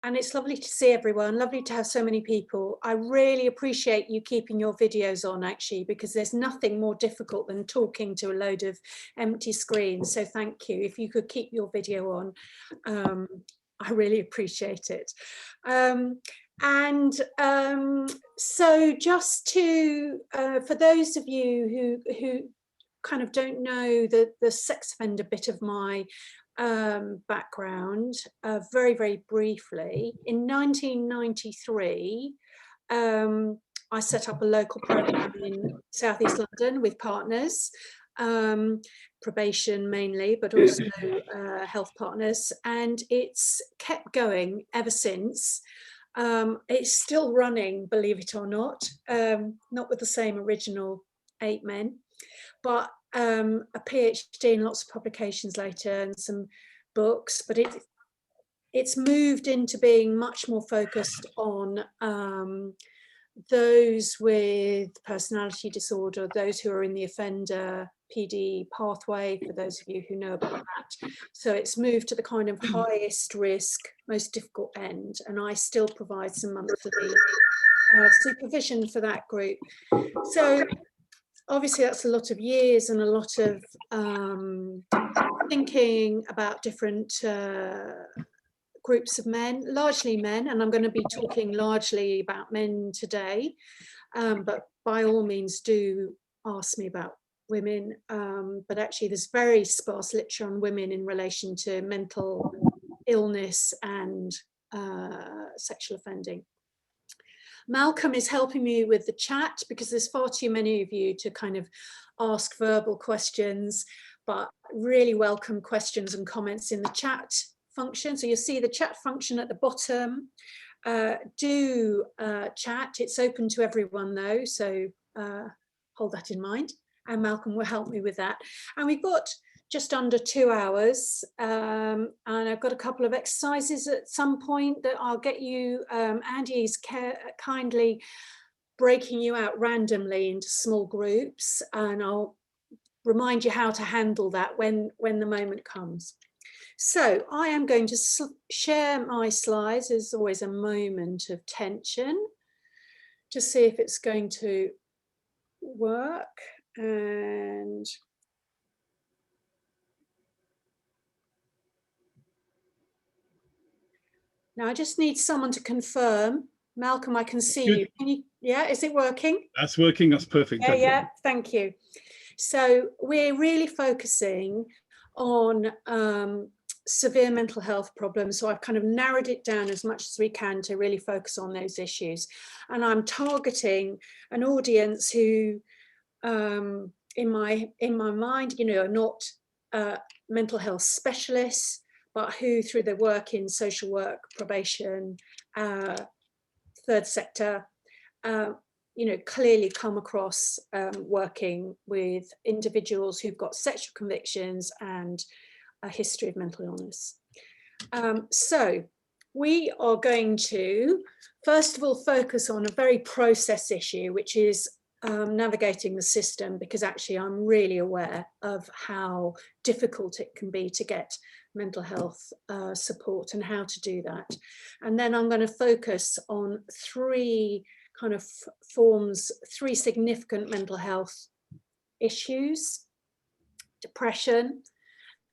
And it's lovely to see everyone, lovely to have so many people. I really appreciate you keeping your videos on, actually, because there's nothing more difficult than talking to a load of empty screens. So thank you. If you could keep your video on, I really appreciate it. So just to, for those of you who kind of don't know the sex offender bit of my background, very, very briefly, in 1993, I set up a local program in Southeast London with partners, probation mainly, but also health partners, and it's kept going ever since. It's still running, believe it or not, not with the same original 8 men, but a PhD and lots of publications later and some books, but it's moved into being much more focused on those with personality disorder, those who are in the offender PD pathway, for those of you who know about that. So it's moved to the kind of highest risk, most difficult end, and I still provide some monthly supervision for that group. So obviously that's a lot of years and a lot of thinking about different groups of men, largely men, and I'm going to be talking largely about men today, but by all means do ask me about women, but actually there's very sparse literature on women in relation to mental illness and sexual offending. Malcolm is helping me with the chat because there's far too many of you to kind of ask verbal questions, but really welcome questions and comments in the chat function. So you'll see the chat function at the bottom. Do chat. It's open to everyone though, so hold that in mind. And Malcolm will help me with that. And we've got just under 2 hours, and I've got a couple of exercises at some point that I'll get you. Andy's kindly breaking you out randomly into small groups, and I'll remind you how to handle that when the moment comes. So I am going to share my slides. There's always a moment of tension to see if it's going to work. And now I just need someone to confirm. Malcolm, I can see you. Can you. Yeah, is it working? That's working. That's perfect. Yeah, yeah, thank you. So we're really focusing on severe mental health problems. So I've kind of narrowed it down as much as we can to really focus on those issues. And I'm targeting an audience who, in my mind, you know, are not mental health specialists, but who through their work in social work, probation, third sector, you know, clearly come across working with individuals who've got sexual convictions and a history of mental illness. So we are going to, first of all, focus on a very process issue, which is navigating the system, because actually I'm really aware of how difficult it can be to get mental health support and how to do that. And then I'm going to focus on three kind of forms, three significant mental health issues: depression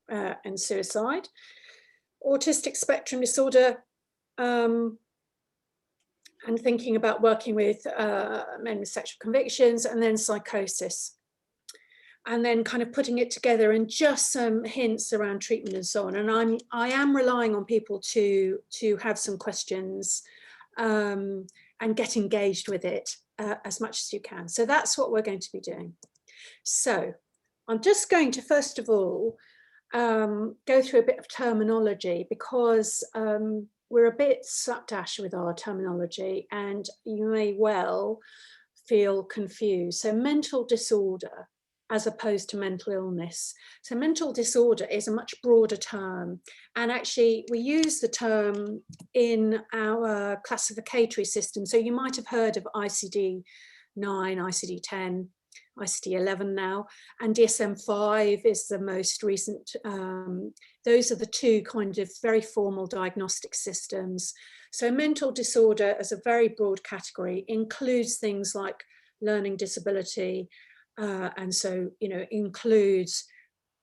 and suicide, autistic spectrum disorder, and thinking about working with men with sexual convictions, and then psychosis. And then kind of putting it together and just some hints around treatment and so on. And I am relying on people to have some questions and get engaged with it as much as you can. So that's what we're going to be doing. So I'm just going to, first of all, go through a bit of terminology, because we're a bit slapdash with our terminology and you may well feel confused. So mental disorder as opposed to mental illness. So mental disorder is a much broader term, and actually we use the term in our classificatory system. So you might have heard of ICD-9, ICD-10, ICD-11 now, and DSM-5 is the most recent. Those are the two kind of very formal diagnostic systems. So mental disorder as a very broad category includes things like learning disability, and so, you know, includes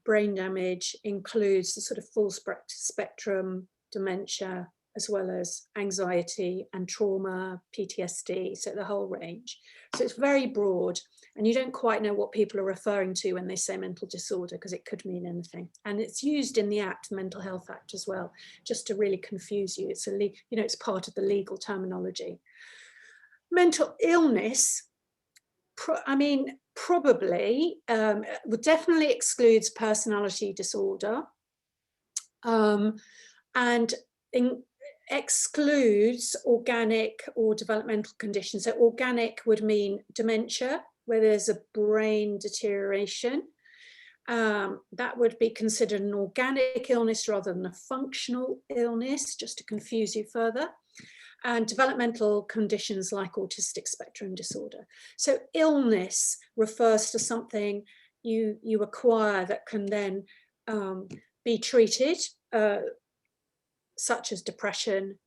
brain damage, includes the sort of full spectrum dementia, as well as anxiety and trauma, PTSD, so the whole range. So it's very broad, and you don't quite know what people are referring to when they say mental disorder, because it could mean anything. And it's used in the Act, the Mental Health Act as well, just to really confuse you. It's it's part of the legal terminology. Mental illness, probably definitely excludes personality disorder, and excludes organic or developmental conditions. So organic would mean dementia, where there's a brain deterioration. That would be considered an organic illness rather than a functional illness, just to confuse you further. And developmental conditions like autistic spectrum disorder. So illness refers to something you acquire that can then be treated, such as depression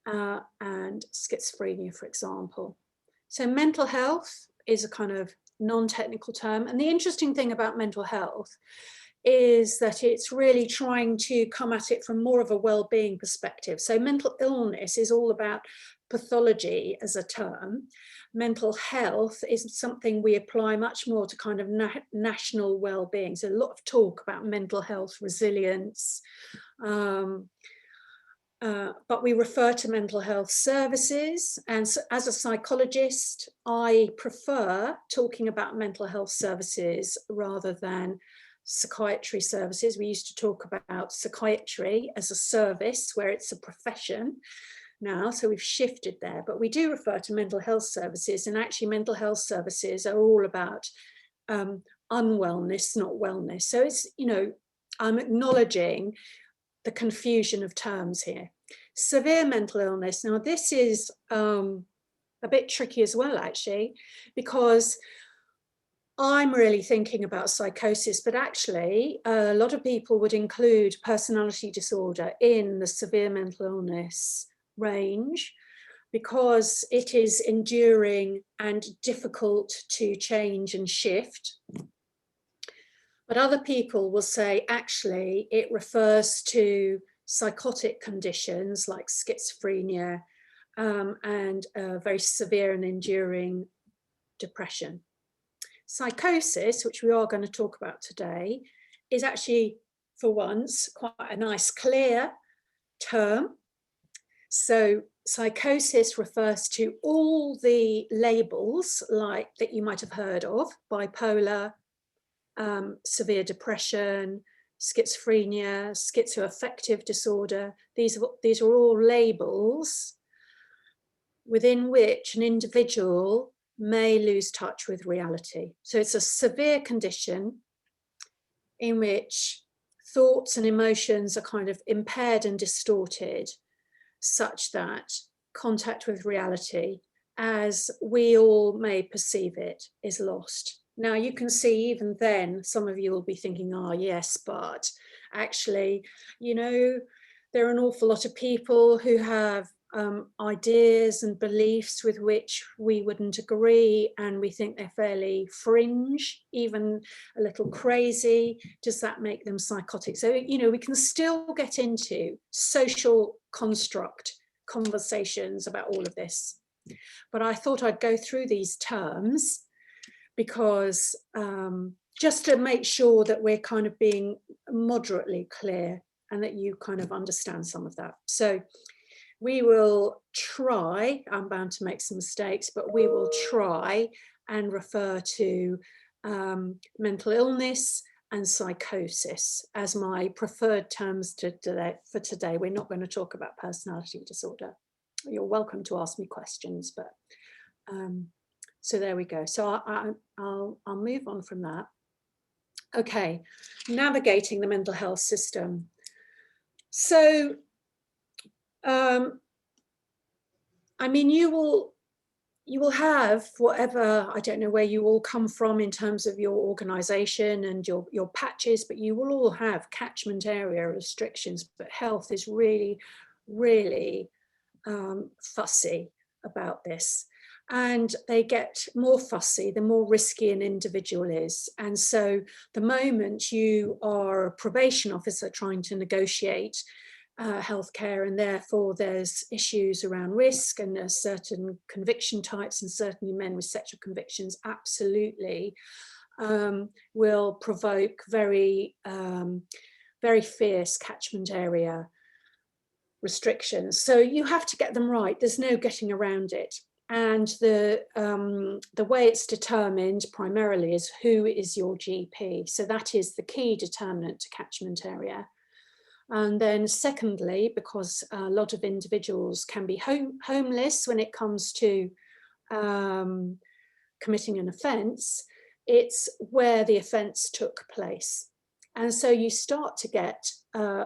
and schizophrenia, for example. So mental health is a kind of non-technical term. And the interesting thing about mental health is that it's really trying to come at it from more of a well-being perspective. So mental illness is all about pathology as a term. Mental health is something we apply much more to kind of national well-being. So a lot of talk about mental health resilience, but we refer to mental health services. And so as a psychologist, I prefer talking about mental health services rather than psychiatry services. We used to talk about psychiatry as a service where it's a profession now, so we've shifted there, but we do refer to mental health services, and actually mental health services are all about unwellness, not wellness. So it's, you know, I'm acknowledging the confusion of terms here. Severe mental illness, now this is a bit tricky as well, actually, because I'm really thinking about psychosis, but actually a lot of people would include personality disorder in the severe mental illness range, because it is enduring and difficult to change and shift. But other people will say, actually, it refers to psychotic conditions like schizophrenia and very severe and enduring depression. Psychosis, which we are going to talk about today, is actually, for once, quite a nice, clear term. So psychosis refers to all the labels like that you might have heard of: bipolar, severe depression, schizophrenia, schizoaffective disorder. These are all labels within which an individual may lose touch with reality. So it's a severe condition in which thoughts and emotions are kind of impaired and distorted, such that contact with reality, as we all may perceive it, is lost. Now you can see even then, some of you will be thinking, oh yes, but actually, you know, there are an awful lot of people who have ideas and beliefs with which we wouldn't agree, and we think they're fairly fringe, even a little crazy. Does that make them psychotic? So, you know, we can still get into social construct conversations about all of this. But I thought I'd go through these terms because just to make sure that we're kind of being moderately clear and that you kind of understand some of that. So we will try, I'm bound to make some mistakes, but we will try and refer to mental illness and psychosis as my preferred terms for today. We're not going to talk about personality disorder. You're welcome to ask me questions, but so there we go. So I'll move on from that. Okay, navigating the mental health system. So, I mean, you will you will have whatever, I don't know where you all come from in terms of your organisation and your patches, but you will all have catchment area restrictions. But health is really, really fussy about this. And they get more fussy the more risky an individual is. And so the moment you are a probation officer trying to negotiate healthcare, and therefore there's issues around risk, and there's certain conviction types, and certainly men with sexual convictions absolutely will provoke very, very fierce catchment area restrictions. So you have to get them right. There's no getting around it. And the way it's determined primarily is who is your GP. So that is the key determinant to catchment area. And then secondly, because a lot of individuals can be homeless when it comes to committing an offence, it's where the offence took place. And so you start to get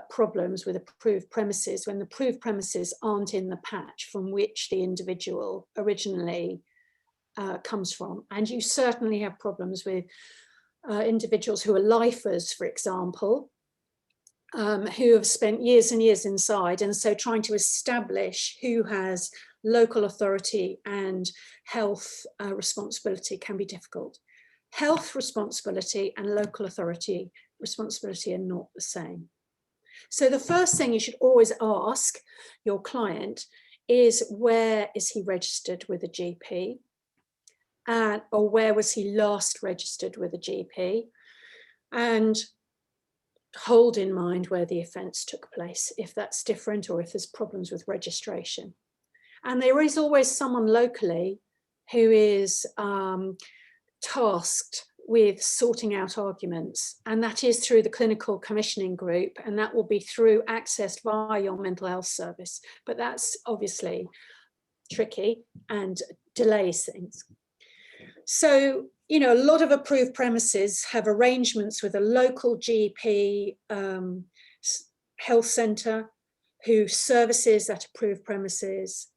problems with approved premises when the approved premises aren't in the patch from which the individual originally comes from. And you certainly have problems with individuals who are lifers, for example, who have spent years and years inside, and so trying to establish who has local authority and health responsibility can be difficult. Health responsibility and local authority responsibility are not the same. So the first thing you should always ask your client is, where is he registered with a GP? Or where was he last registered with a GP? And hold in mind where the offence took place, if that's different or if there's problems with registration. And there is always someone locally who is tasked with sorting out arguments, and that is through the clinical commissioning group, and that will be through accessed via your mental health service. But that's obviously tricky and delays things. So, you know, a lot of approved premises have arrangements with a local GP health centre who services that approved premises,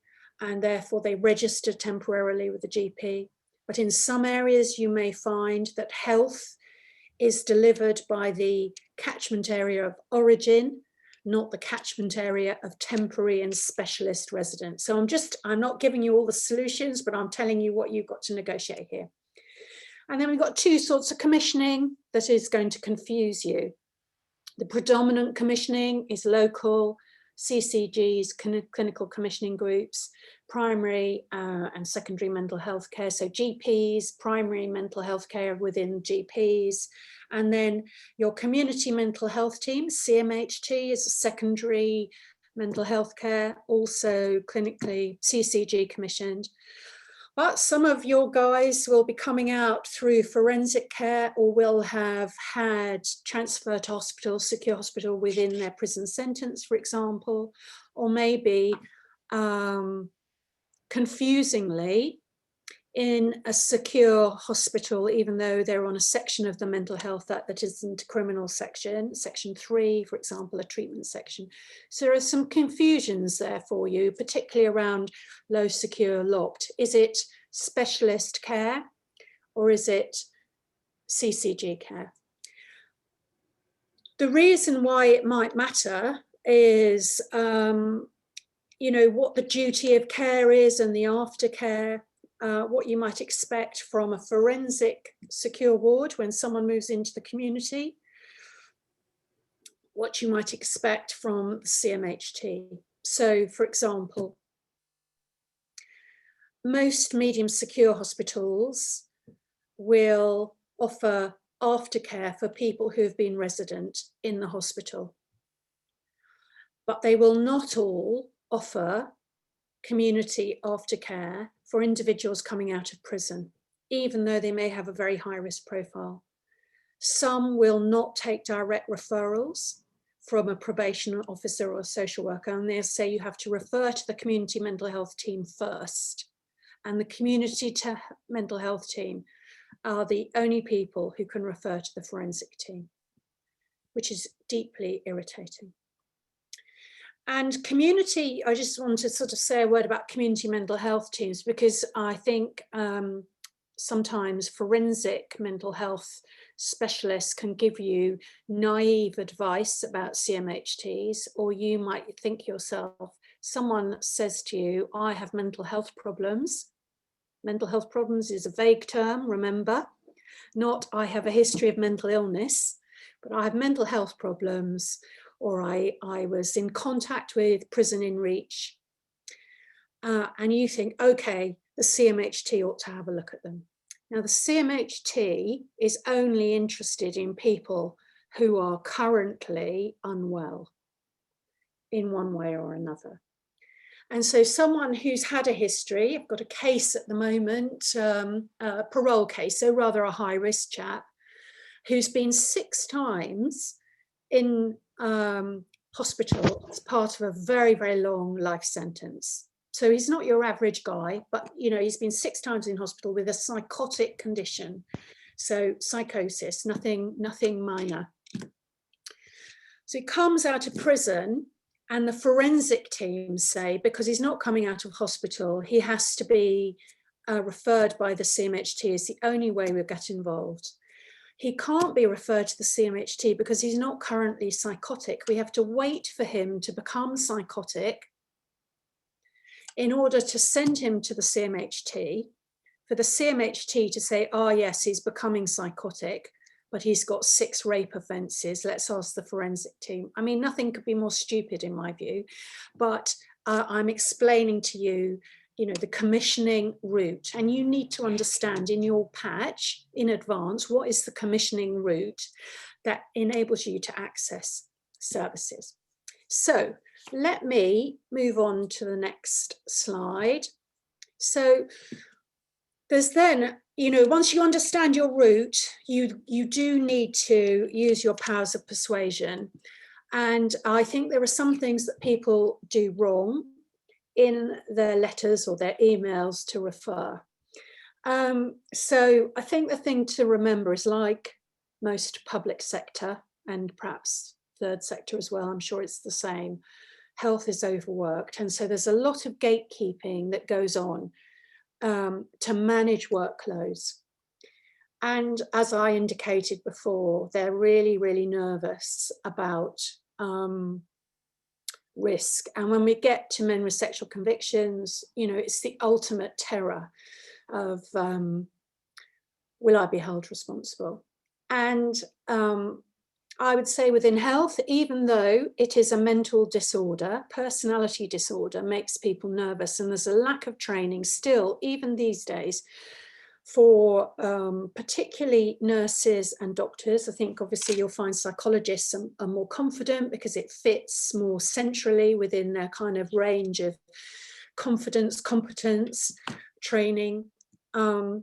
and therefore they register temporarily with the GP. But in some areas you may find that health is delivered by the catchment area of origin, not the catchment area of temporary and specialist residents. So I'm not giving you all the solutions, but I'm telling you what you've got to negotiate here. And then we've got two sorts of commissioning that is going to confuse you. The predominant commissioning is local, CCGs, clinical commissioning groups, primary and secondary mental health care, so GPs, primary mental health care within GPs, and then your community mental health team, CMHT, is a secondary mental health care, also clinically CCG commissioned. But some of your guys will be coming out through forensic care, or will have had transfer to hospital, secure hospital within their prison sentence, for example, or maybe confusingly in a secure hospital, even though they're on a section of the mental health that isn't a criminal section, section 3, for example, a treatment section. So there are some confusions there for you, particularly around low secure locked. Is it specialist care or is it CCG care? The reason why it might matter is, you know, what the duty of care is and the aftercare. What you might expect from a forensic secure ward when someone moves into the community, what you might expect from the CMHT. So, for example, most medium secure hospitals will offer aftercare for people who have been resident in the hospital, but they will not all offer community aftercare for individuals coming out of prison, even though they may have a very high risk profile. Some will not take direct referrals from a probation officer or a social worker, and they'll say you have to refer to the community mental health team first. And the community mental health team are the only people who can refer to the forensic team, which is deeply irritating. And community, I just want to sort of say a word about community mental health teams, because I think sometimes forensic mental health specialists can give you naive advice about CMHTs, or you might think yourself, someone says to you, I have mental health problems. Mental health problems is a vague term, remember, not I have a history of mental illness, but I have mental health problems, or I was in contact with prison in reach. And you think, okay, the CMHT ought to have a look at them. Now, the CMHT is only interested in people who are currently unwell in one way or another. And so someone who's had a history, I've got a case at the moment, a parole case, so rather a high risk chap, who's been 6 times in hospital as part of a very, very long life sentence. So he's not your average guy, but you know, he's been 6 times in hospital with a psychotic condition. So psychosis, nothing minor. So he comes out of prison, and the forensic teams say, because he's not coming out of hospital, he has to be referred by the CMHT. Is the only way we'll get involved. He can't be referred to the CMHT because he's not currently psychotic. We have to wait for him to become psychotic in order to send him to the CMHT, for the CMHT to say, oh yes, he's becoming psychotic, but he's got 6 rape offences. Let's ask the forensic team. I mean, nothing could be more stupid in my view, but I'm explaining to you, you know, the commissioning route, and you need to understand in your patch in advance what is the commissioning route that enables you to access services. So let me move on to the next slide. So there's then, you know, once you understand your route, you do need to use your powers of persuasion. And I think there are some things that people do wrong in their letters or their emails to refer. So I think the thing to remember is, like most public sector and perhaps third sector as well, I'm sure it's the same, health is overworked. And so there's a lot of gatekeeping that goes on to manage workloads. And as I indicated before, they're really, really nervous about risk. And when we get to men with sexual convictions, you know, it's the ultimate terror of will I be held responsible? And I would say within health, even though it is a mental disorder, personality disorder makes people nervous, and there's a lack of training still, even these days, for particularly nurses and doctors. I think obviously you'll find psychologists are more confident because it fits more centrally within their kind of range of confidence, competence, training. But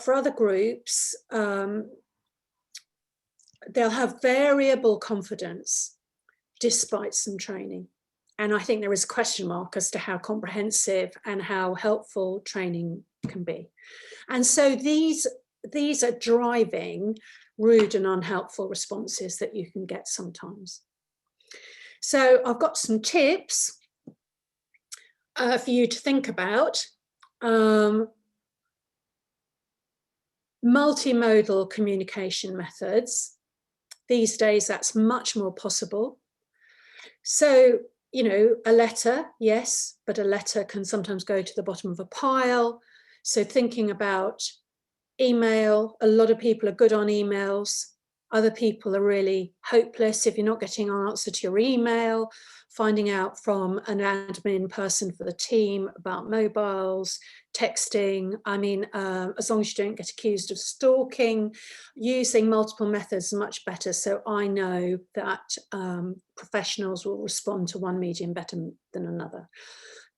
for other groups, they'll have variable confidence despite some training. And I think there is a question mark as to how comprehensive and how helpful training can be. And so these are driving rude and unhelpful responses that you can get sometimes. So I've got some tips for you to think about. Multimodal communication methods. These days, that's much more possible. So, you know, a letter, yes, but a letter can sometimes go to the bottom of a pile. So thinking about email, a lot of people are good on emails. Other people are really hopeless if you're not getting an answer to your email, finding out from an admin person for the team about mobiles, texting. I mean, as long as you don't get accused of stalking, using multiple methods is much better. So I know that professionals will respond to one medium better than another.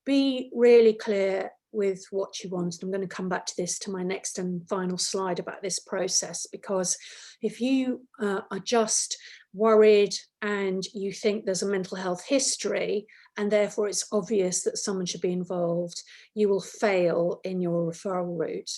Be really clear with what you want. I'm going to come back to this to my next and final slide about this process, because if you are just worried and you think there's a mental health history and therefore it's obvious that someone should be involved, you will fail in your referral route.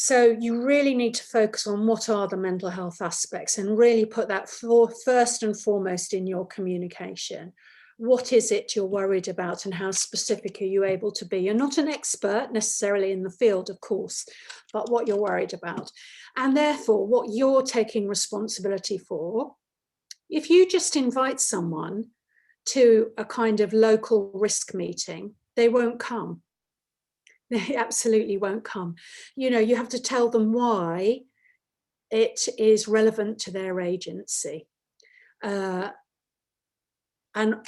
So you really need to focus on what are the mental health aspects and really put that first and foremost in your communication. What is it you're worried about and how specific are you able to be? You're not an expert necessarily in the field, of course, but what you're worried about. And therefore, what you're taking responsibility for. If you just invite someone to a kind of local risk meeting, they won't come. They absolutely won't come. You know, you have to tell them why it is relevant to their agency. And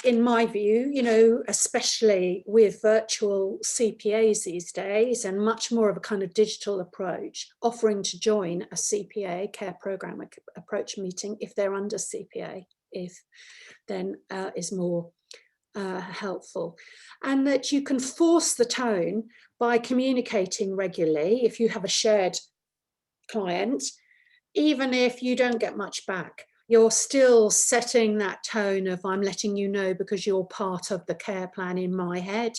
in my view, you know, especially with virtual CPAs these days and much more of a kind of digital approach, offering to join a CPA care program approach meeting if they're under CPA, then is more helpful. And that you can force the tone by communicating regularly if you have a shared client, even if you don't get much back. You're still setting that tone of I'm letting you know because you're part of the care plan in my head,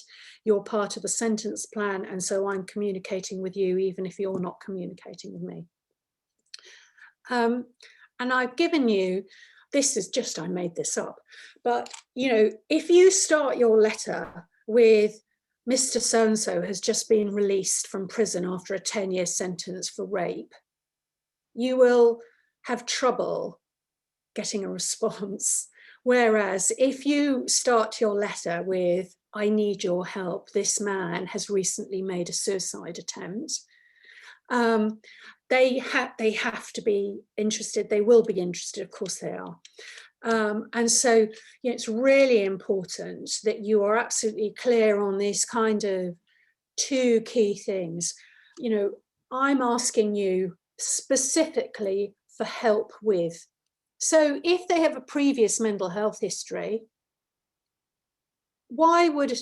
you're part of the sentence plan, and so I'm communicating with you even if you're not communicating with me. And I've given you, this is just, I made this up, but you know, if you start your letter with Mr. So-and-so has just been released from prison after a 10-year sentence for rape, you will have trouble getting a response. Whereas if you start your letter with, I need your help, this man has recently made a suicide attempt, they have to be interested. They will be interested, of course they are. And so, you know, it's really important that you are absolutely clear on these kind of two key things. You know, I'm asking you specifically for help with. So if they have a previous mental health history, why would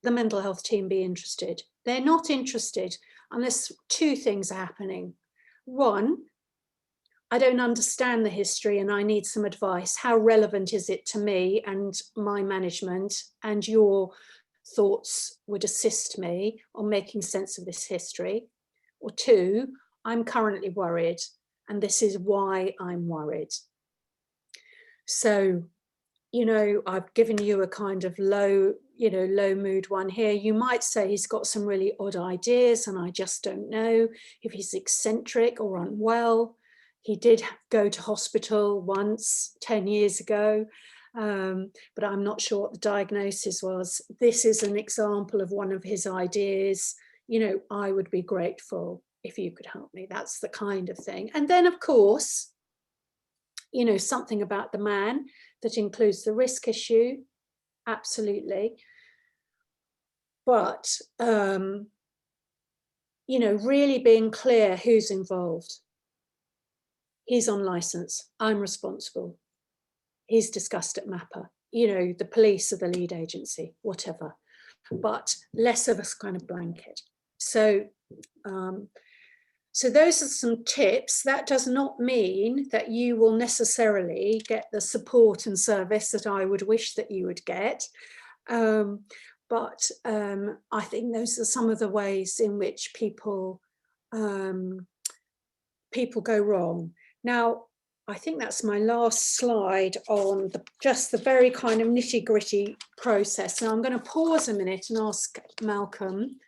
the mental health team be interested? They're not interested unless two things are happening. One, I don't understand the history and I need some advice. How relevant is it to me and my management, and your thoughts would assist me on making sense of this history? Or two, I'm currently worried and this is why I'm worried. So, you know, I've given you a kind of low mood one here. You might say he's got some really odd ideas and I just don't know if he's eccentric or unwell. He did go to hospital once 10 years ago, but I'm not sure what the diagnosis was. This is an example of one of his ideas. You know, I would be grateful if you could help me. That's the kind of thing. And then, of course, you know, something about the man that includes the risk issue, absolutely. But, you know, really being clear who's involved. He's on license, I'm responsible. He's discussed at MAPA, you know, the police are the lead agency, whatever, but less of a kind of blanket. So, so those are some tips. That does not mean that you will necessarily get the support and service that I would wish that you would get. But I think those are some of the ways in which people go wrong. Now, I think that's my last slide on just the very kind of nitty-gritty process. Now I'm going to pause a minute and ask Malcolm,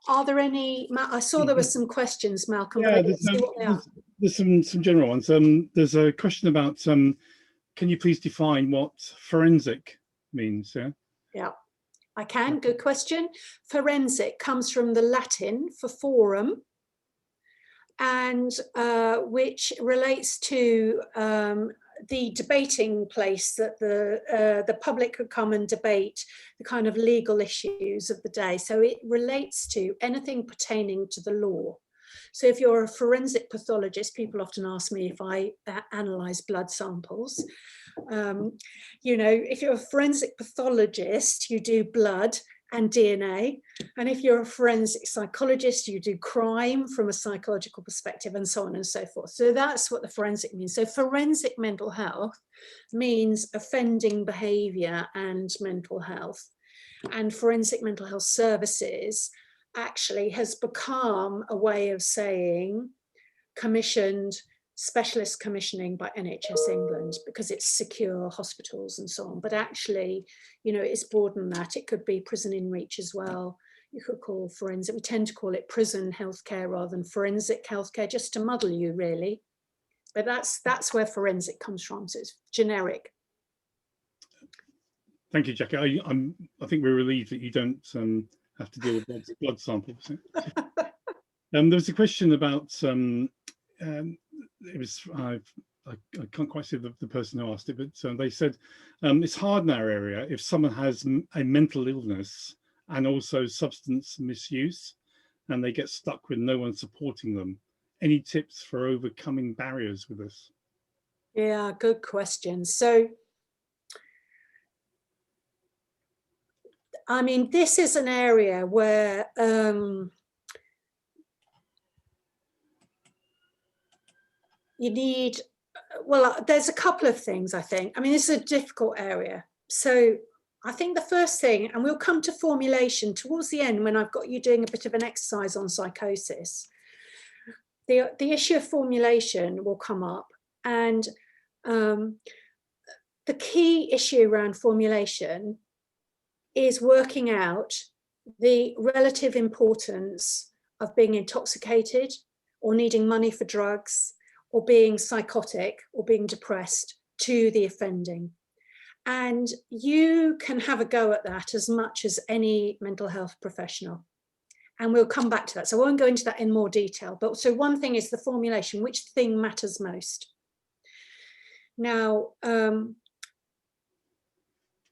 are there any, I saw there were some questions, Malcolm, yeah, but see what they are. There's some general ones. There's a question about, can you please define what forensic means? Yeah, I can. Good question. Forensic comes from the Latin for forum, and which relates to the debating place that the public could come and debate the kind of legal issues of the day. So it relates to anything pertaining to the law. So if you're a forensic pathologist, people often ask me if I analyze blood samples. You know, if you're a forensic pathologist, you do blood and DNA. And if you're a forensic psychologist, you do crime from a psychological perspective, and so on and so forth. So that's what the forensic means. So forensic mental health means offending behavior and mental health. And forensic mental health services actually has become a way of saying commissioned, specialist commissioning by NHS England, because it's secure hospitals and so on. But actually, you know, it's broader than that. It could be prison in reach as well. You could call forensic, we tend to call it prison healthcare rather than forensic healthcare, just to muddle you really. But that's where forensic comes from, so it's generic. Thank you, Jackie. I think we're relieved that you don't have to deal with blood samples. There was a question about it was I can't quite see the person who asked it, but they said it's hard in our area if someone has a mental illness and also substance misuse, and they get stuck with no one supporting them. Any tips for overcoming barriers with this? Yeah, good question. So, I mean, this is an area where you need, well, there's a couple of things, I think. I mean, this is a difficult area. So I think the first thing, and we'll come to formulation towards the end when I've got you doing a bit of an exercise on psychosis. The issue of formulation will come up, and the key issue around formulation is working out the relative importance of being intoxicated or needing money for drugs or being psychotic or being depressed to the offending. And you can have a go at that as much as any mental health professional. And we'll come back to that. So I won't go into that in more detail. But so one thing is the formulation, which thing matters most? Now,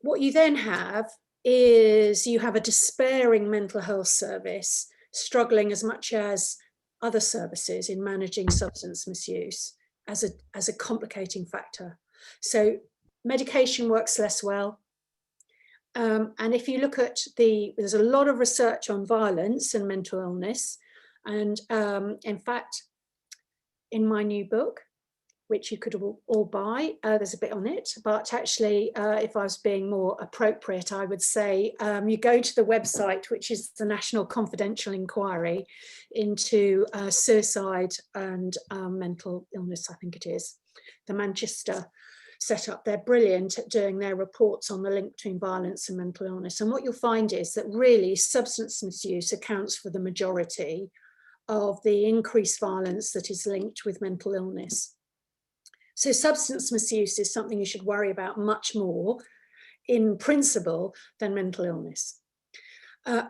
what you then have is you have a despairing mental health service struggling as much as other services in managing substance misuse as a complicating factor. So medication works less well. And if you look at there's a lot of research on violence and mental illness. And in fact, in my new book, which you could all buy, there's a bit on it, but actually, if I was being more appropriate, I would say you go to the website, which is the National Confidential Inquiry into suicide and mental illness, I think it is, the Manchester set up. They're brilliant at doing their reports on the link between violence and mental illness. And what you'll find is that really substance misuse accounts for the majority of the increased violence that is linked with mental illness. So substance misuse is something you should worry about much more in principle than mental illness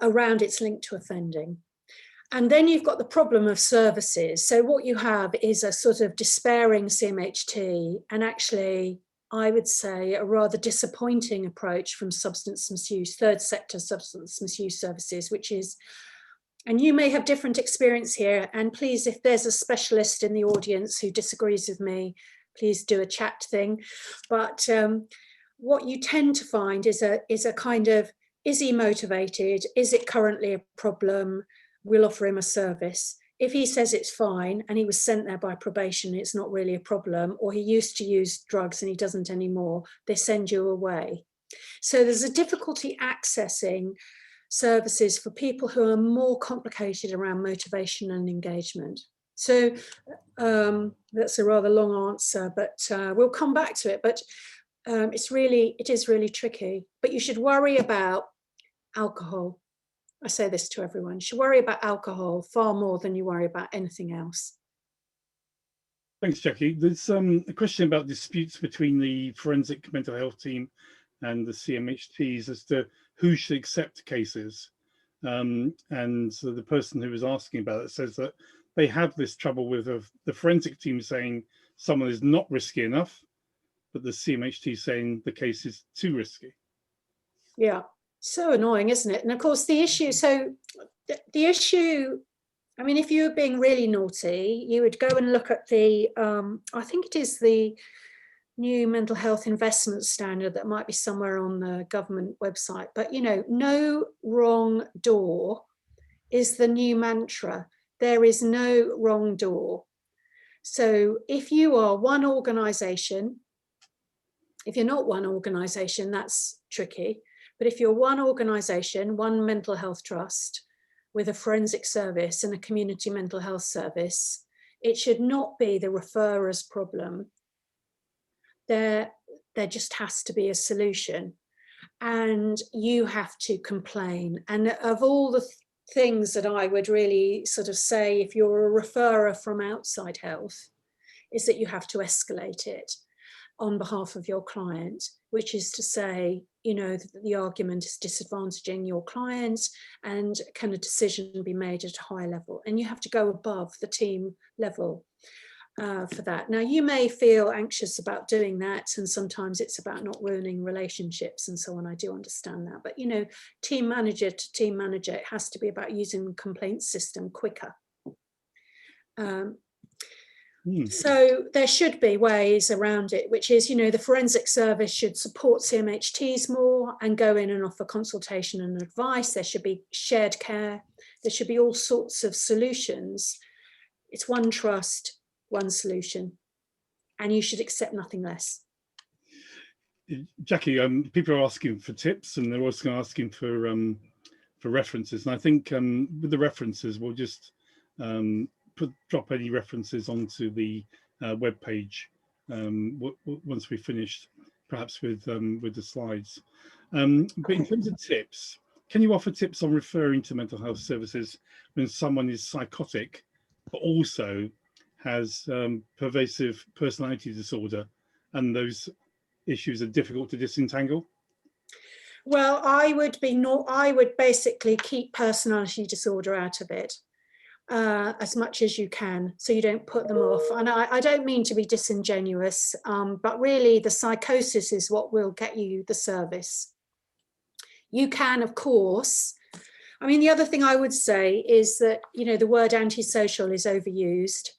around its link to offending. And then you've got the problem of services. So what you have is a sort of despairing CMHT, and actually, I would say a rather disappointing approach from substance misuse, third sector substance misuse services, which is, and you may have different experience here, and please, if there's a specialist in the audience who disagrees with me, please do a chat thing. But what you tend to find is a kind of, is he motivated? Is it currently a problem? We'll offer him a service. If he says it's fine and he was sent there by probation, it's not really a problem, or he used to use drugs and he doesn't anymore, they send you away. So there's a difficulty accessing services for people who are more complicated around motivation and engagement. So that's a rather long answer, but we'll come back to it. But it is really tricky. But you should worry about alcohol. I say this to everyone. You should worry about alcohol far more than you worry about anything else. Thanks, Jackie. There's a question about disputes between the forensic mental health team and the CMHTs as to who should accept cases. And so the person who was asking about it says that they have this trouble with the forensic team saying someone is not risky enough, but the CMHT saying the case is too risky. Yeah. So annoying, isn't it? And of course, the issue, I mean, if you were being really naughty, you would go and look at the, I think it is the new mental health investment standard that might be somewhere on the government website. But, you know, no wrong door is the new mantra. There is no wrong door. So if you are one organisation, if you're not one organisation, that's tricky. But if you're one organisation, one mental health trust with a forensic service and a community mental health service, it should not be the referrer's problem. There just has to be a solution, and you have to complain. And of all the things that I would really sort of say, if you're a referrer from outside health, is that you have to escalate it on behalf of your client, which is to say, you know, that the argument is disadvantaging your client, and can a decision be made at a high level? And you have to go above the team level for that. Now, you may feel anxious about doing that, and sometimes it's about not ruining relationships and so on. I do understand that, but you know, team manager to team manager, it has to be about using the complaint system quicker. So there should be ways around it, which is, you know, the forensic service should support CMHTs more and go in and offer consultation and advice. There should be shared care. There should be all sorts of solutions. It's one trust, one solution, and you should accept nothing less. Jackie, people are asking for tips, and they're also asking for references. And I think with the references, we'll just drop any references onto the web page once we've finished, perhaps with the slides. But in terms of tips, can you offer tips on referring to mental health services when someone is psychotic, but also has pervasive personality disorder, and those issues are difficult to disentangle? Well, I would basically keep personality disorder out of it as much as you can, so you don't put them off. And I don't mean to be disingenuous, but really the psychosis is what will get you the service. You can, of course, I mean, the other thing I would say is that, you know, the word antisocial is overused.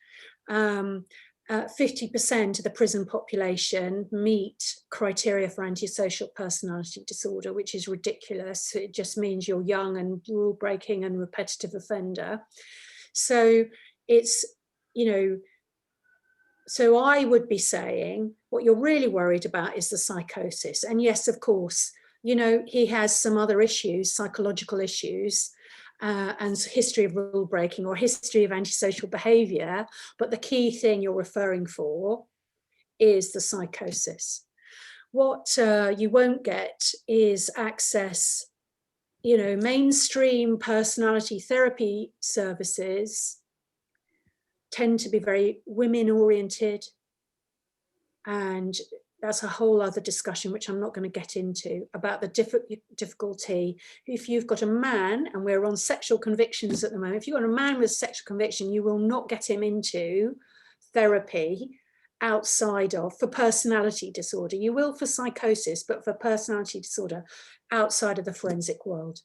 50% of the prison population meet criteria for antisocial personality disorder, which is ridiculous. It just means you're young and rule breaking and repetitive offender. So it's, you know, so I would be saying what you're really worried about is the psychosis. And yes, of course, you know, he has some other issues, psychological issues, and history of rule breaking or history of antisocial behavior. But the key thing you're referring for is the psychosis. What you won't get is access, you know, mainstream personality therapy services tend to be very women oriented, and that's a whole other discussion, which I'm not going to get into, about the difficulty. If you've got a man, and we're on sexual convictions at the moment, if you've got a man with sexual conviction, you will not get him into therapy outside of, for personality disorder. You will for psychosis, but for personality disorder, outside of the forensic world,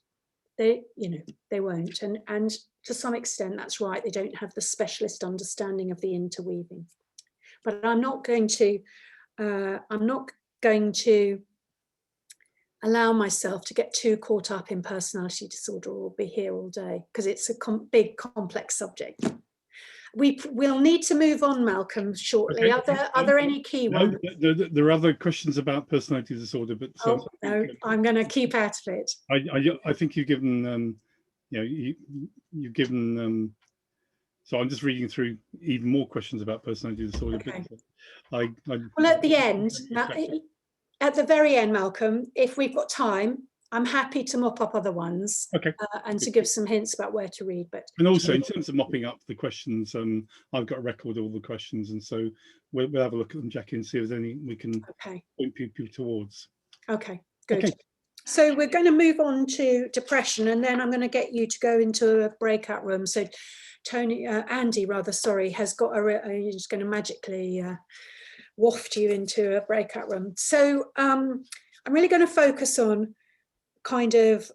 they, you know, they won't. And to some extent, that's right. They don't have the specialist understanding of the interweaving. But I'm not going to allow myself to get too caught up in personality disorder, or be here all day, because it's a big, complex subject. We'll need to move on, Malcolm, shortly. Okay. Are there any key ones? There are other questions about personality disorder, but no, I'm going to keep out of it. I think you've given, you know, you've given. So I'm just reading through even more questions about personality disorder. Okay. But well, at the end, at the very end, Malcolm, if we've got time, I'm happy to mop up other ones, okay, and to give some hints about where to read. But and also in terms of mopping up the questions, I've got a record of all the questions, and so we'll have a look at them, Jackie, and see if there's any we can point people towards. Okay, good. Okay. So we're going to move on to depression, and then I'm going to get you to go into a breakout room. So Andy, has got he's going to magically waft you into a breakout room. So I'm really going to focus on kind of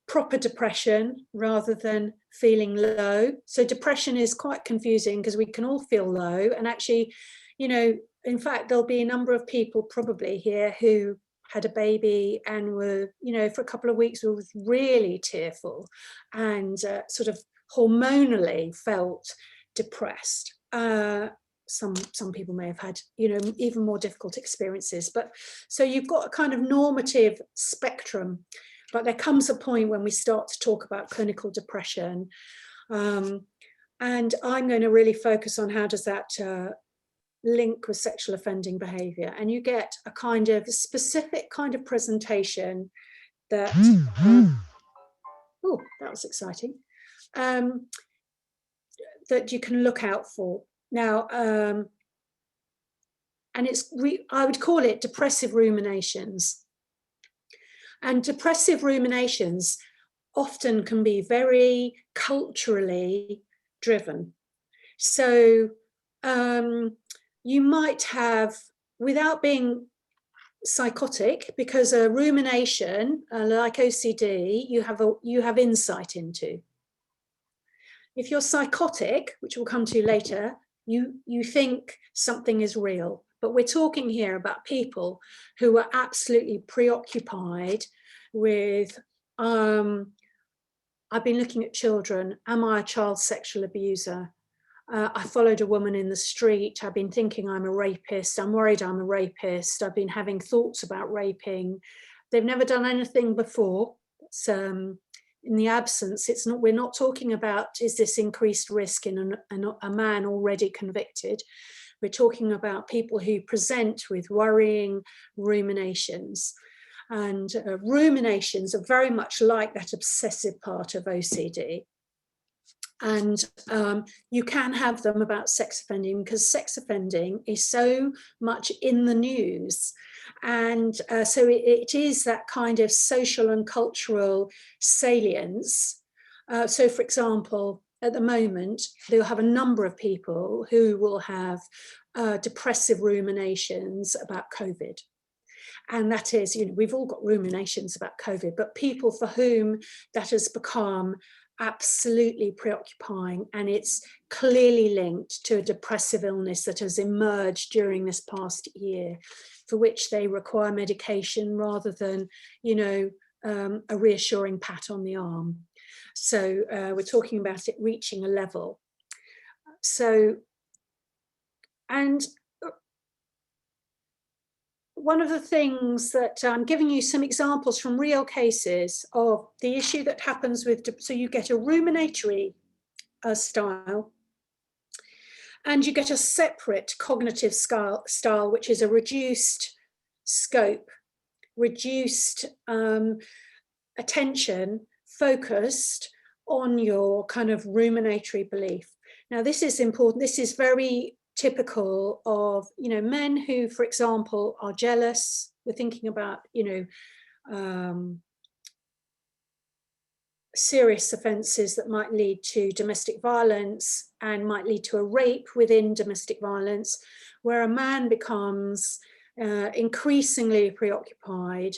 proper depression rather than feeling low. So depression is quite confusing because we can all feel low, and actually, you know, in fact, there'll be a number of people probably here who had a baby and were, you know, for a couple of weeks were really tearful and sort of hormonally felt depressed. Some people may have had, you know, even more difficult experiences. But so you've got a kind of normative spectrum But there comes a point when we start to talk about clinical depression. And I'm going to really focus on how does that link with sexual offending behaviour. And you get a kind of specific kind of presentation that, oh, that was exciting, that you can look out for. Now, and I would call it depressive ruminations. And depressive ruminations often can be very culturally driven. So you might have, without being psychotic, because a rumination, like OCD, you have insight into. If you're psychotic, which we'll come to later, you think something is real. But we're talking here about people who are absolutely preoccupied with, I've been looking at children. Am I a child sexual abuser? I followed a woman in the street. I've been thinking I'm a rapist. I'm worried I'm a rapist. I've been having thoughts about raping. They've never done anything before. So in the absence, we're not talking about, is this increased risk in a man already convicted? We're talking about people who present with worrying ruminations. And ruminations are very much like that obsessive part of OCD. And you can have them about sex offending, because sex offending is so much in the news. And so it is that kind of social and cultural salience. So, for example, at the moment, they'll have a number of people who will have depressive ruminations about COVID. And that is, we've all got ruminations about COVID, but people for whom that has become absolutely preoccupying, and it's clearly linked to a depressive illness that has emerged during this past year, for which they require medication rather than, a reassuring pat on the arm. So we're talking about it reaching a level. So, and one of the things that I'm giving you some examples from real cases of the issue that happens with, so you get a ruminatory style, and you get a separate cognitive style, which is a reduced scope, reduced attention, focused on your kind of ruminatory belief. Now, this is important. This is very typical of, men who, for example, are jealous. We're thinking about, serious offences that might lead to domestic violence and might lead to a rape within domestic violence, where a man becomes increasingly preoccupied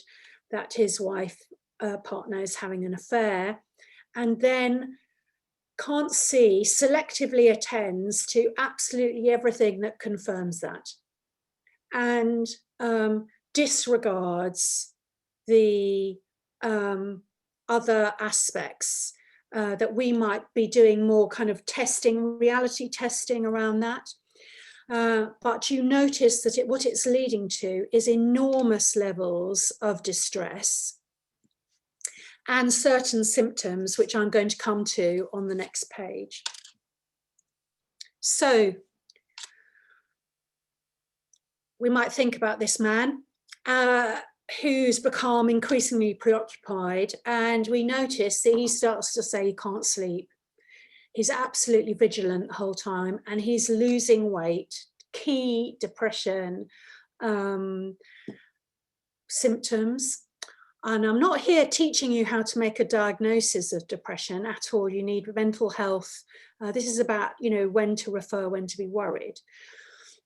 that his wife partner is having an affair, and then can't see, selectively attends to absolutely everything that confirms that, and disregards the other aspects that we might be doing more kind of testing, reality testing around that. But you notice that what it's leading to is enormous levels of distress and certain symptoms, which I'm going to come to on the next page. So we might think about this man who's become increasingly preoccupied, and we notice that he starts to say he can't sleep. He's absolutely vigilant the whole time, and he's losing weight, key depression symptoms. And I'm not here teaching you how to make a diagnosis of depression at all. You need mental health. This is about, when to refer, when to be worried.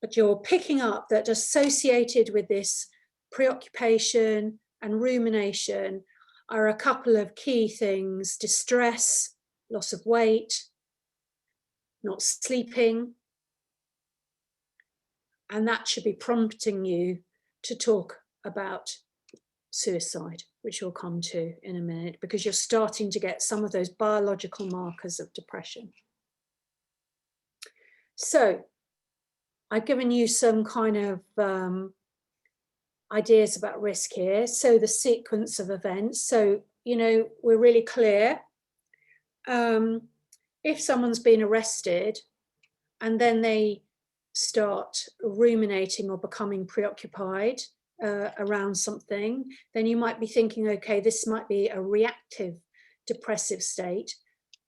But you're picking up that associated with this preoccupation and rumination are a couple of key things: distress, loss of weight, not sleeping. And that should be prompting you to talk about suicide, which we'll come to in a minute, because you're starting to get some of those biological markers of depression. So I've given you some kind of ideas about risk here. So the sequence of events. So, you know, we're really clear. If someone's been arrested and then they start ruminating or becoming preoccupied around something, then you might be thinking, okay, this might be a reactive depressive state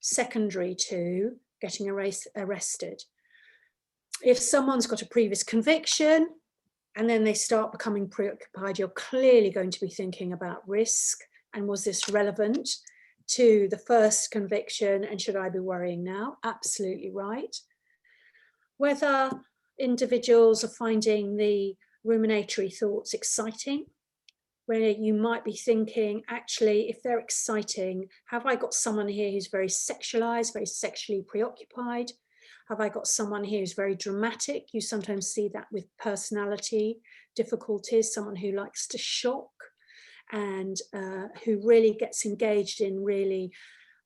secondary to getting arrested. If someone's got a previous conviction and then they start becoming preoccupied, you're clearly going to be thinking about risk, and was this relevant to the first conviction, and should I be worrying now? Absolutely right. Whether individuals are finding the ruminatory thoughts exciting, where you might be thinking, actually, if they're exciting, have I got someone here who's very sexualized, very sexually preoccupied? Have I got someone here who's very dramatic? You sometimes see that with personality difficulties, someone who likes to shock and who really gets engaged in really,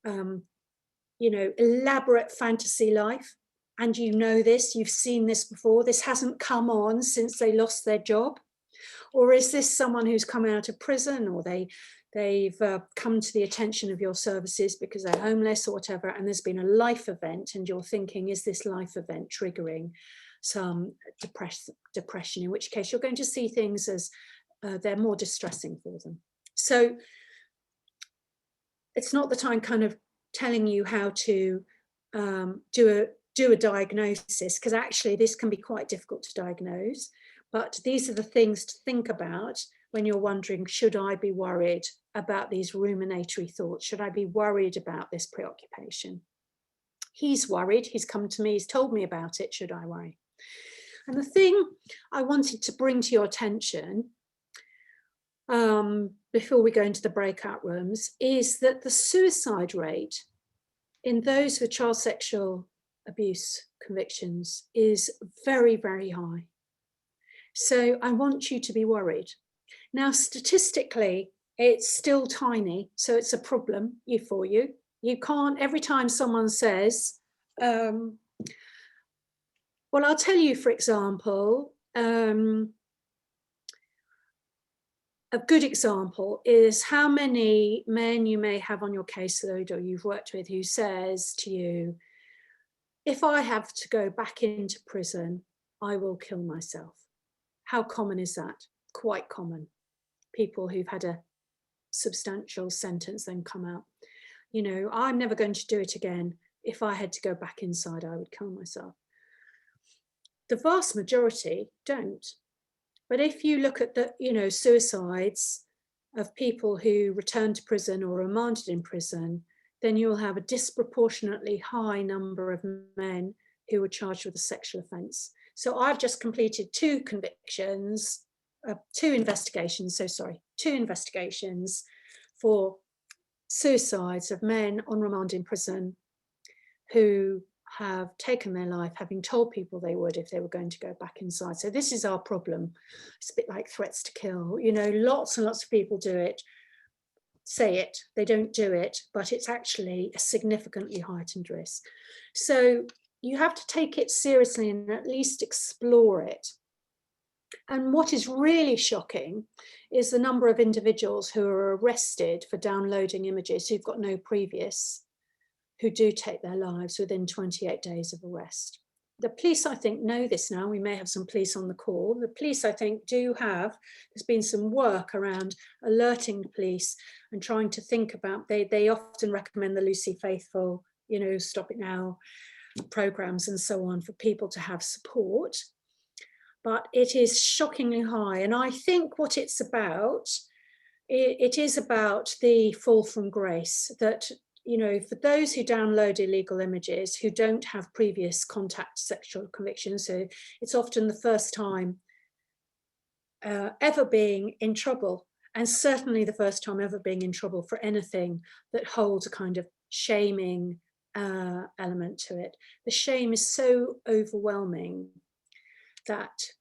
you know, elaborate fantasy life. And you know this, you've seen this before. This hasn't come on since they lost their job. Or is this someone who's come out of prison, or they've come to the attention of your services because they're homeless or whatever, and there's been a life event, and you're thinking, is this life event triggering some depression, in which case you're going to see things as they're more distressing for them. So it's not that I'm kind of telling you how to do a diagnosis, because actually this can be quite difficult to diagnose. But these are the things to think about when you're wondering, should I be worried about these ruminatory thoughts? Should I be worried about this preoccupation? He's worried, he's come to me, he's told me about it, should I worry? And the thing I wanted to bring to your attention before we go into the breakout rooms is that the suicide rate in those with child sexual abuse convictions is very, very high. So I want you to be worried. Now, statistically, it's still tiny, so it's a problem for you. You can't, every time someone says, well, I'll tell you, for example, a good example is how many men you may have on your caseload or you've worked with who says to you, if I have to go back into prison, I will kill myself. How common is that? Quite common. People who've had a substantial sentence then come out. You know, I'm never going to do it again. If I had to go back inside, I would kill myself. The vast majority don't. But if you look at the, you know, suicides of people who return to prison or are remanded in prison, then you'll have a disproportionately high number of men who were charged with a sexual offence. So I've just completed two investigations for suicides of men on remand in prison who have taken their life, having told people they would if they were going to go back inside. So this is our problem. It's a bit like threats to kill. You know, lots and lots of people do it, say it, they don't do it, but it's actually a significantly heightened risk. So you have to take it seriously and at least explore it. And what is really shocking is the number of individuals who are arrested for downloading images who've got no previous, who do take their lives within 28 days of arrest. The police, I think, know this now. We may have some police on the call. The police, I think, do have, there's been some work around alerting the police and trying to think about, they often recommend the Lucy Faithfull, you know, Stop It Now programs and so on for people to have support. But it is shockingly high. And I think what it's about, it is about the fall from grace, that, you know, for those who download illegal images who don't have previous contact sexual convictions, so it's often the first time ever being in trouble, and certainly the first time ever being in trouble for anything that holds a kind of shaming element to it. The shame is so overwhelming that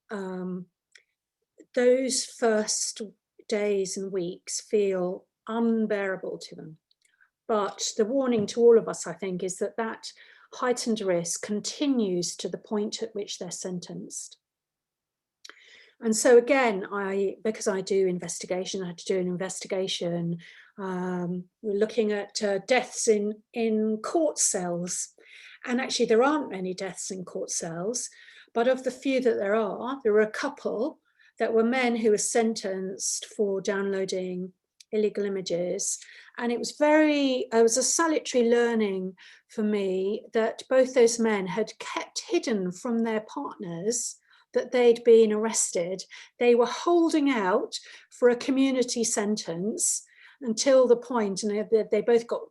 those first days and weeks feel unbearable to them. But the warning to all of us, I think, is that that heightened risk continues to the point at which they're sentenced. And so again, because I do investigation, I had to do an investigation We're looking at deaths in court cells. And actually, there aren't many deaths in court cells, but of the few that there were a couple that were men who were sentenced for downloading illegal images. And it was a salutary learning for me that both those men had kept hidden from their partners that they'd been arrested. They were holding out for a community sentence until the point, and they both got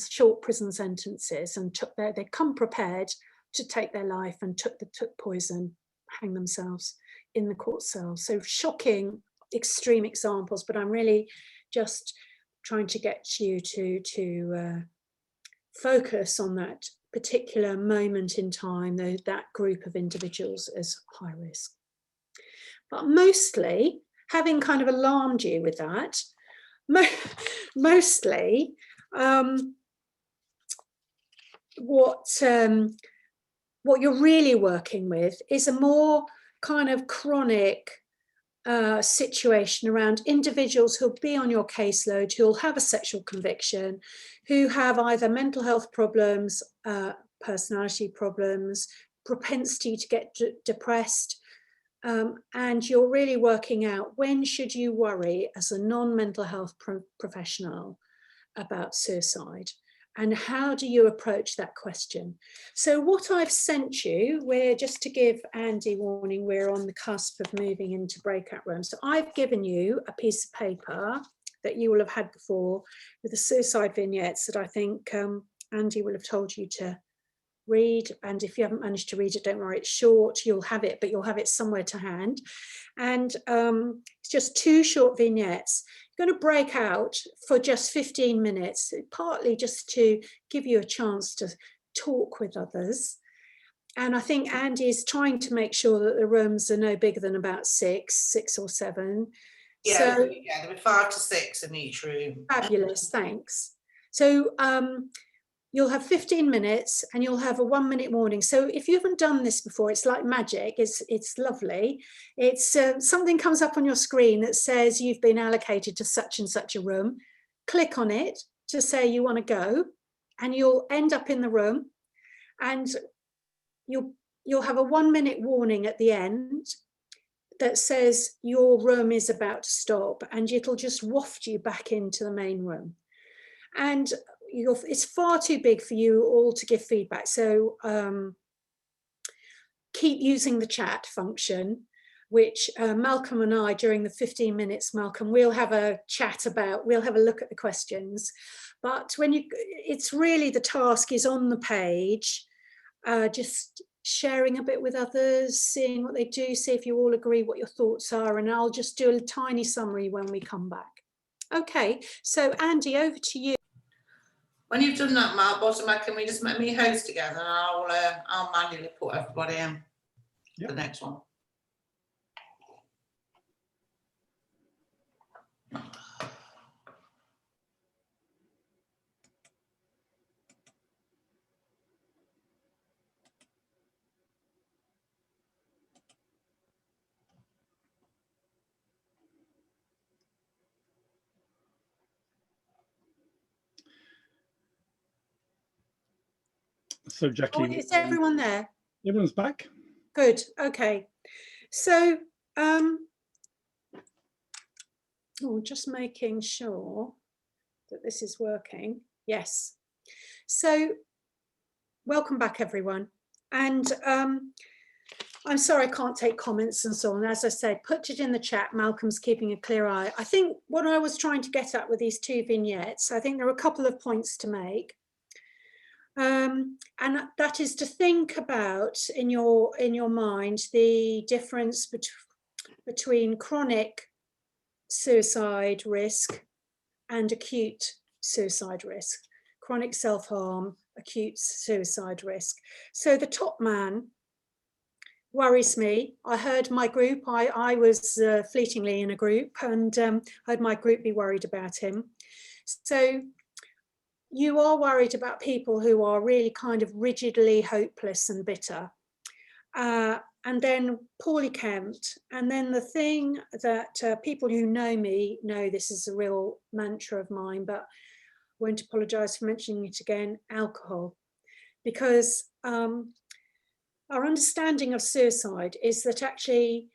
short prison sentences, and they come prepared to take their life, and took poison, hang themselves in the court cell. So shocking, extreme examples, but I'm really just trying to get you to focus on that particular moment in time, that group of individuals as high risk. But mostly, having kind of alarmed you with that, mostly what you're really working with is a more kind of chronic situation around individuals who'll be on your caseload, who'll have a sexual conviction, who have either mental health problems, personality problems, propensity to get depressed, and you're really working out when should you worry as a non-mental health professional about suicide, and how do you approach that question? So what I've sent you, just to give Andy warning, we're on the cusp of moving into breakout rooms. So I've given you a piece of paper that you will have had before with the suicide vignettes that I think Andy will have told you to read. And if you haven't managed to read it, don't worry, it's short, you'll have it, but you'll have it somewhere to hand. And it's just 2 short vignettes. Going to break out for just 15 minutes, partly just to give you a chance to talk with others. And I think Andy is trying to make sure that the rooms are no bigger than about 6 or 7. Yeah, so, yeah, there were 5 to 6 in each room. Fabulous, thanks. So you'll have 15 minutes and you'll have a 1-minute warning. So if you haven't done this before, it's like magic. It's lovely. It's something comes up on your screen that says you've been allocated to such and such a room. Click on it to say you want to go, and you'll end up in the room, and you'll have a 1-minute warning at the end that says your room is about to stop, and it'll just waft you back into the main room. And it's far too big for you all to give feedback. So keep using the chat function, which Malcolm and I, during the 15 minutes, Malcolm, we'll have a look at the questions. But it's really, the task is on the page, just sharing a bit with others, seeing what they do, see if you all agree what your thoughts are, and I'll just do a tiny summary when we come back. Okay, so Andy, over to you. When you've done that, Mark, can we just make me host again, and I'll manually put everybody in. Yep. The next one. So Jackie, is everyone there? Everyone's back. Good. Okay. So just making sure that this is working. Yes. So welcome back, everyone. And I'm sorry I can't take comments and so on. As I said, put it in the chat. Malcolm's keeping a clear eye. I think what I was trying to get at with these 2 vignettes, I think there are a couple of points to make. And that is to think about in your mind the difference between chronic suicide risk and acute suicide risk. Chronic self-harm, acute suicide risk. So the top man worries me. I heard my group, I was fleetingly in a group, and heard my group be worried about him. So you are worried about people who are really kind of rigidly hopeless and bitter. and then poorly kempt. And then the thing that people who know me know this is a real mantra of mine, but won't apologise for mentioning it again, alcohol. Because our understanding of suicide is that actually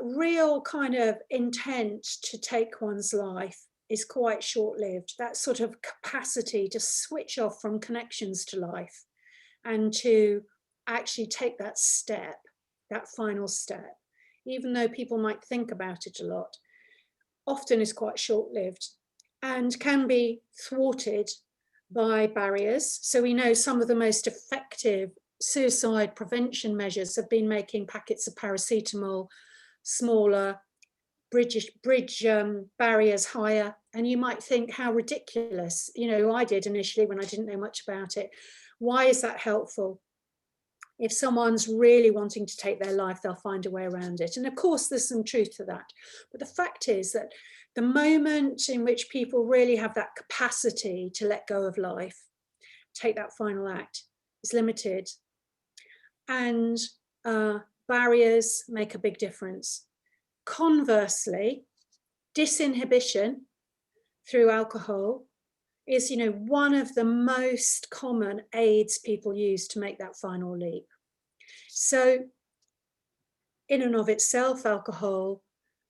real kind of intent to take one's life is quite short-lived. That sort of capacity to switch off from connections to life and to actually take that step, that final step, even though people might think about it a lot, often is quite short-lived and can be thwarted by barriers. So we know some of the most effective suicide prevention measures have been making packets of paracetamol smaller, bridge barriers higher. And you might think how ridiculous, you know, I did initially when I didn't know much about it. Why is that helpful? If someone's really wanting to take their life, they'll find a way around it. And of course, there's some truth to that. But the fact is that the moment in which people really have that capacity to let go of life, take that final act, is limited. And barriers make a big difference. Conversely, disinhibition through alcohol is, you know, one of the most common aids people use to make that final leap. So in and of itself, alcohol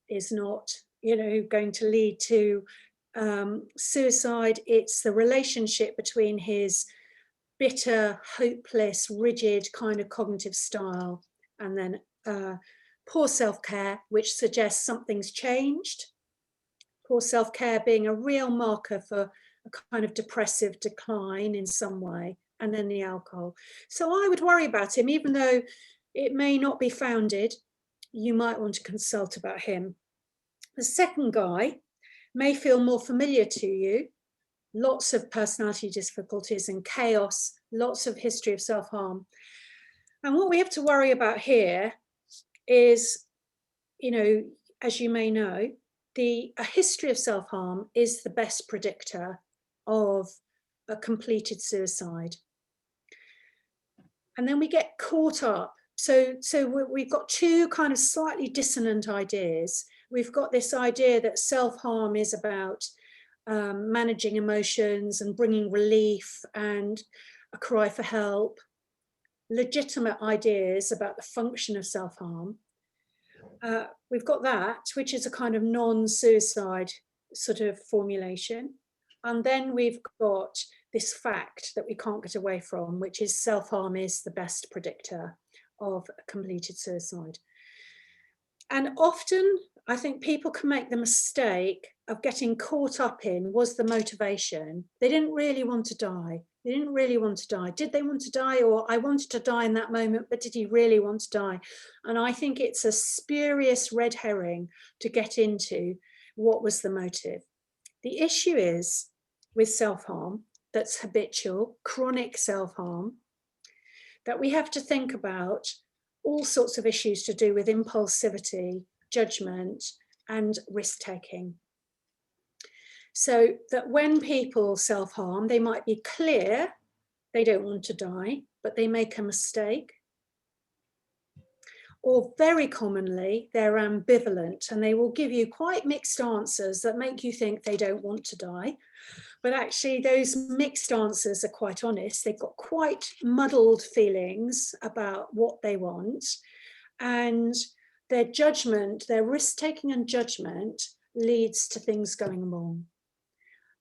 is not, you know, going to lead to suicide. It's the relationship between his bitter, hopeless, rigid kind of cognitive style and then poor self-care, which suggests something's changed. Poor self-care being a real marker for a kind of depressive decline in some way, and then the alcohol. So I would worry about him, even though it may not be founded. You might want to consult about him. The second guy may feel more familiar to you. Lots of personality difficulties and chaos, lots of history of self-harm. And what we have to worry about here is, you know, as you may know, a history of self-harm is the best predictor of a completed suicide. And then we get caught up. So we've got two kind of slightly dissonant ideas. We've got this idea that self-harm is about managing emotions and bringing relief and a cry for help, legitimate ideas about the function of self-harm. We've got that, which is a kind of non-suicide sort of formulation. And then we've got this fact that we can't get away from, which is self-harm is the best predictor of a completed suicide. And often, I think people can make the mistake of getting caught up in, was the motivation? They didn't really want to die. They didn't really want to die. Did they want to die? Or I wanted to die in that moment, but did he really want to die? And I think it's a spurious red herring to get into what was the motive. The issue is with self-harm, that's habitual, chronic self-harm, that we have to think about all sorts of issues to do with impulsivity, judgment, and risk-taking. So that when people self-harm, they might be clear they don't want to die, but they make a mistake. Or very commonly, they're ambivalent and they will give you quite mixed answers that make you think they don't want to die. But actually, those mixed answers are quite honest. They've got quite muddled feelings about what they want. And their judgment, their risk-taking and judgment leads to things going wrong.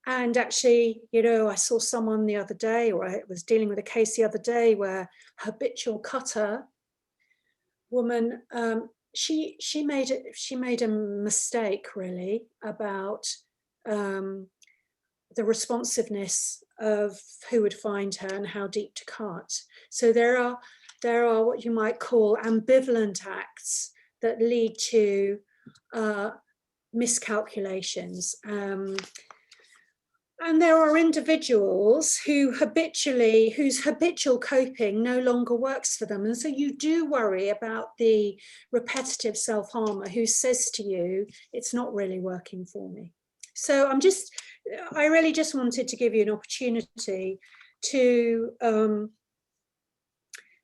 And actually, you know, I saw someone the other day, or I was dealing with a case the other day where habitual cutter woman, she made a mistake really about the responsiveness of who would find her and how deep to cut. So there are what you might call ambivalent acts that lead to miscalculations. And there are individuals whose habitual coping no longer works for them. And so you do worry about the repetitive self-harmer who says to you, it's not really working for me. So I really just wanted to give you an opportunity to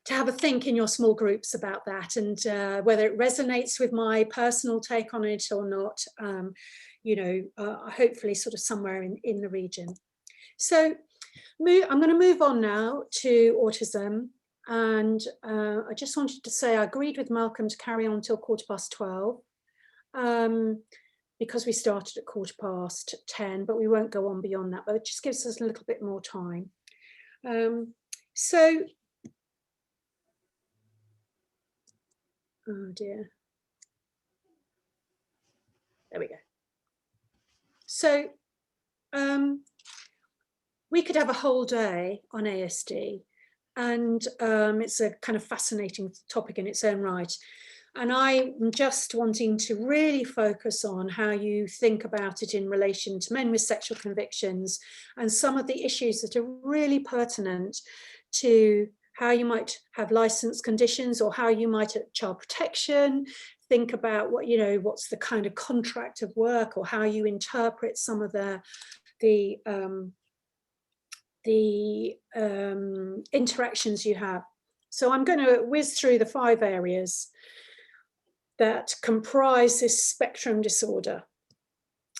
to have a think in your small groups about that, and whether it resonates with my personal take on it or not, you know, hopefully sort of somewhere in the region. So I'm going to move on now to autism. And I just wanted to say I agreed with Malcolm to carry on till 12:15, because we started at 10:15, but we won't go on beyond that, but it just gives us a little bit more time. So, oh dear. There we go. So we could have a whole day on ASD, and it's a kind of fascinating topic in its own right. And I'm just wanting to really focus on how you think about it in relation to men with sexual convictions and some of the issues that are really pertinent to how you might have license conditions, or how you might at child protection think about what, you know, what's the kind of contract of work, or how you interpret some of the interactions you have. So I'm going to whiz through the 5 areas that comprise this spectrum disorder.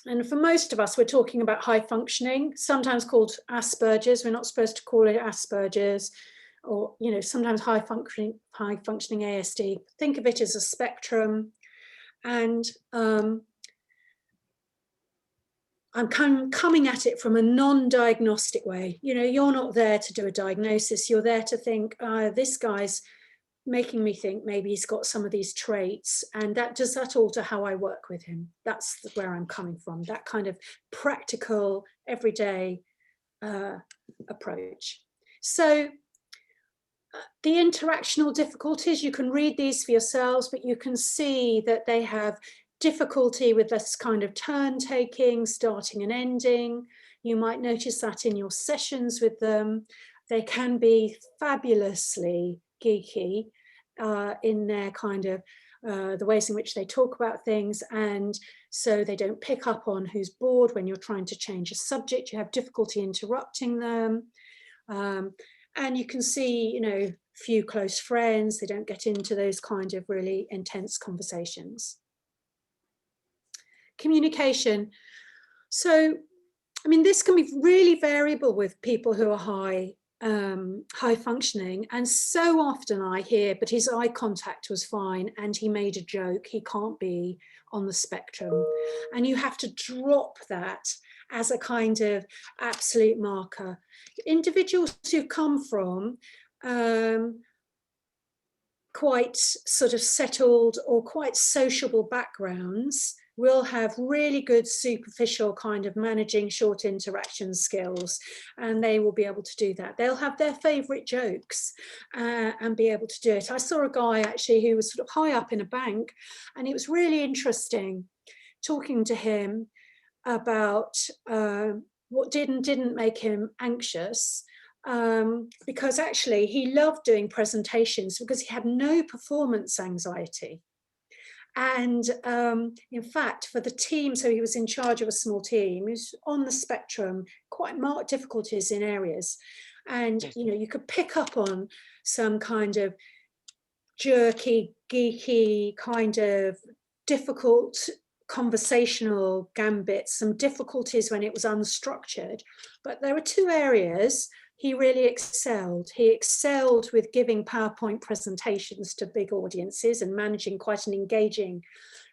And for most of us, we're talking about high functioning, sometimes called Asperger's. We're not supposed to call it Asperger's, or, you know, sometimes high functioning ASD. Think of it as a spectrum. And I'm coming at it from a non-diagnostic way. You know, you're not there to do a diagnosis. You're there to think, this guy's making me think maybe he's got some of these traits, and does that alter how I work with him? That's where I'm coming from, that kind of practical, everyday approach. So the interactional difficulties, you can read these for yourselves, but you can see that they have difficulty with this kind of turn taking, starting and ending. You might notice that in your sessions with them. They can be fabulously geeky in their kind of the ways in which they talk about things, and so they don't pick up on who's bored when you're trying to change a subject. You have difficulty interrupting them, and you can see, you know, few close friends. They don't get into those kind of really intense conversations. Communication. So, I mean, this can be really variable with people who are high functioning, and so often I hear, but his eye contact was fine and he made a joke, he can't be on the spectrum. And you have to drop that as a kind of absolute marker. Individuals who come from quite sort of settled or quite sociable backgrounds will have really good superficial kind of managing short interaction skills, and they will be able to do that. They'll have their favorite jokes and be able to do it. I saw a guy actually who was sort of high up in a bank, and it was really interesting talking to him about what did and didn't make him anxious, because actually he loved doing presentations because he had no performance anxiety. And in fact, for the team, so he was in charge of a small team, he was on the spectrum, quite marked difficulties in areas. And, you know, you could pick up on some kind of jerky, geeky, kind of difficult conversational gambits, some difficulties when it was unstructured. But there were 2 areas he really excelled. He excelled with giving PowerPoint presentations to big audiences and managing quite an engaging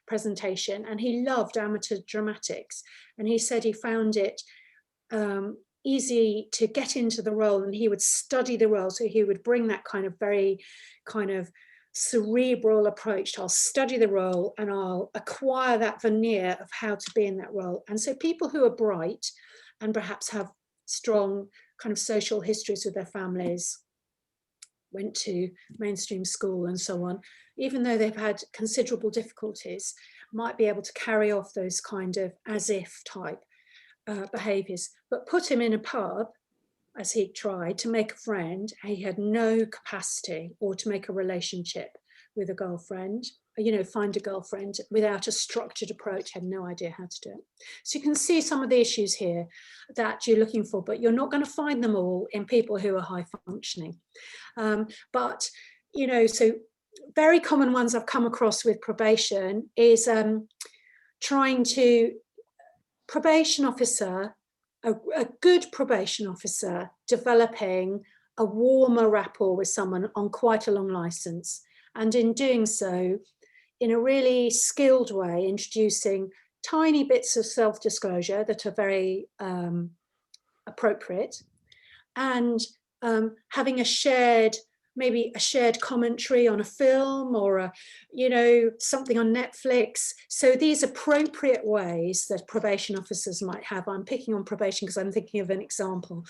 presentation. And he loved amateur dramatics. And he said he found it easy to get into the role, and he would study the role. So he would bring that kind of very kind of cerebral approach to, I'll study the role and I'll acquire that veneer of how to be in that role. And so people who are bright and perhaps have strong kind of social histories with their families, went to mainstream school and so on, even though they've had considerable difficulties, might be able to carry off those kind of as if type behaviours. But put him in a pub, as he tried to make a friend, he had no capacity, or to make a relationship with a girlfriend, you know, find a girlfriend without a structured approach, had no idea how to do it. So you can see some of the issues here that you're looking for, but you're not going to find them all in people who are high functioning. But, you know, so very common ones I've come across with probation is trying to, probation officer, a good probation officer, developing a warmer rapport with someone on quite a long license. And in doing so, in a really skilled way, introducing tiny bits of self-disclosure that are very appropriate, and having a shared, maybe a shared commentary on a film or a, you know, something on Netflix. So these appropriate ways that probation officers might have, I'm picking on probation because I'm thinking of an example,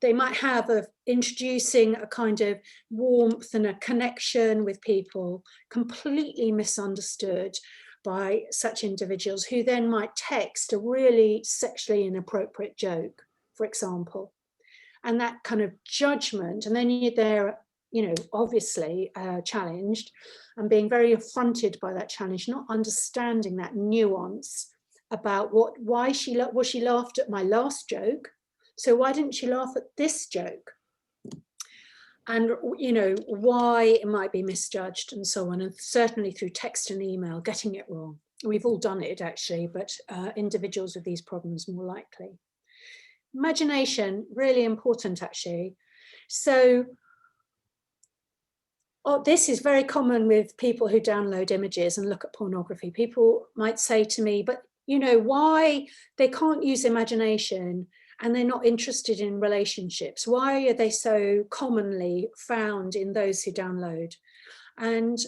they might have of introducing a kind of warmth and a connection with people completely misunderstood by such individuals, who then might text a really sexually inappropriate joke, for example. And that kind of judgment, and then they're, you know, obviously challenged and being very affronted by that challenge, not understanding that nuance about why she laughed at my last joke, so why didn't she laugh at this joke? And, you know, why it might be misjudged and so on, and certainly through text and email, getting it wrong. We've all done it actually, but individuals with these problems more likely. Imagination, really important actually. So, this is very common with people who download images and look at pornography. People might say to me, but you know, why they can't use imagination and they're not interested in relationships? Why are they so commonly found in those who download? And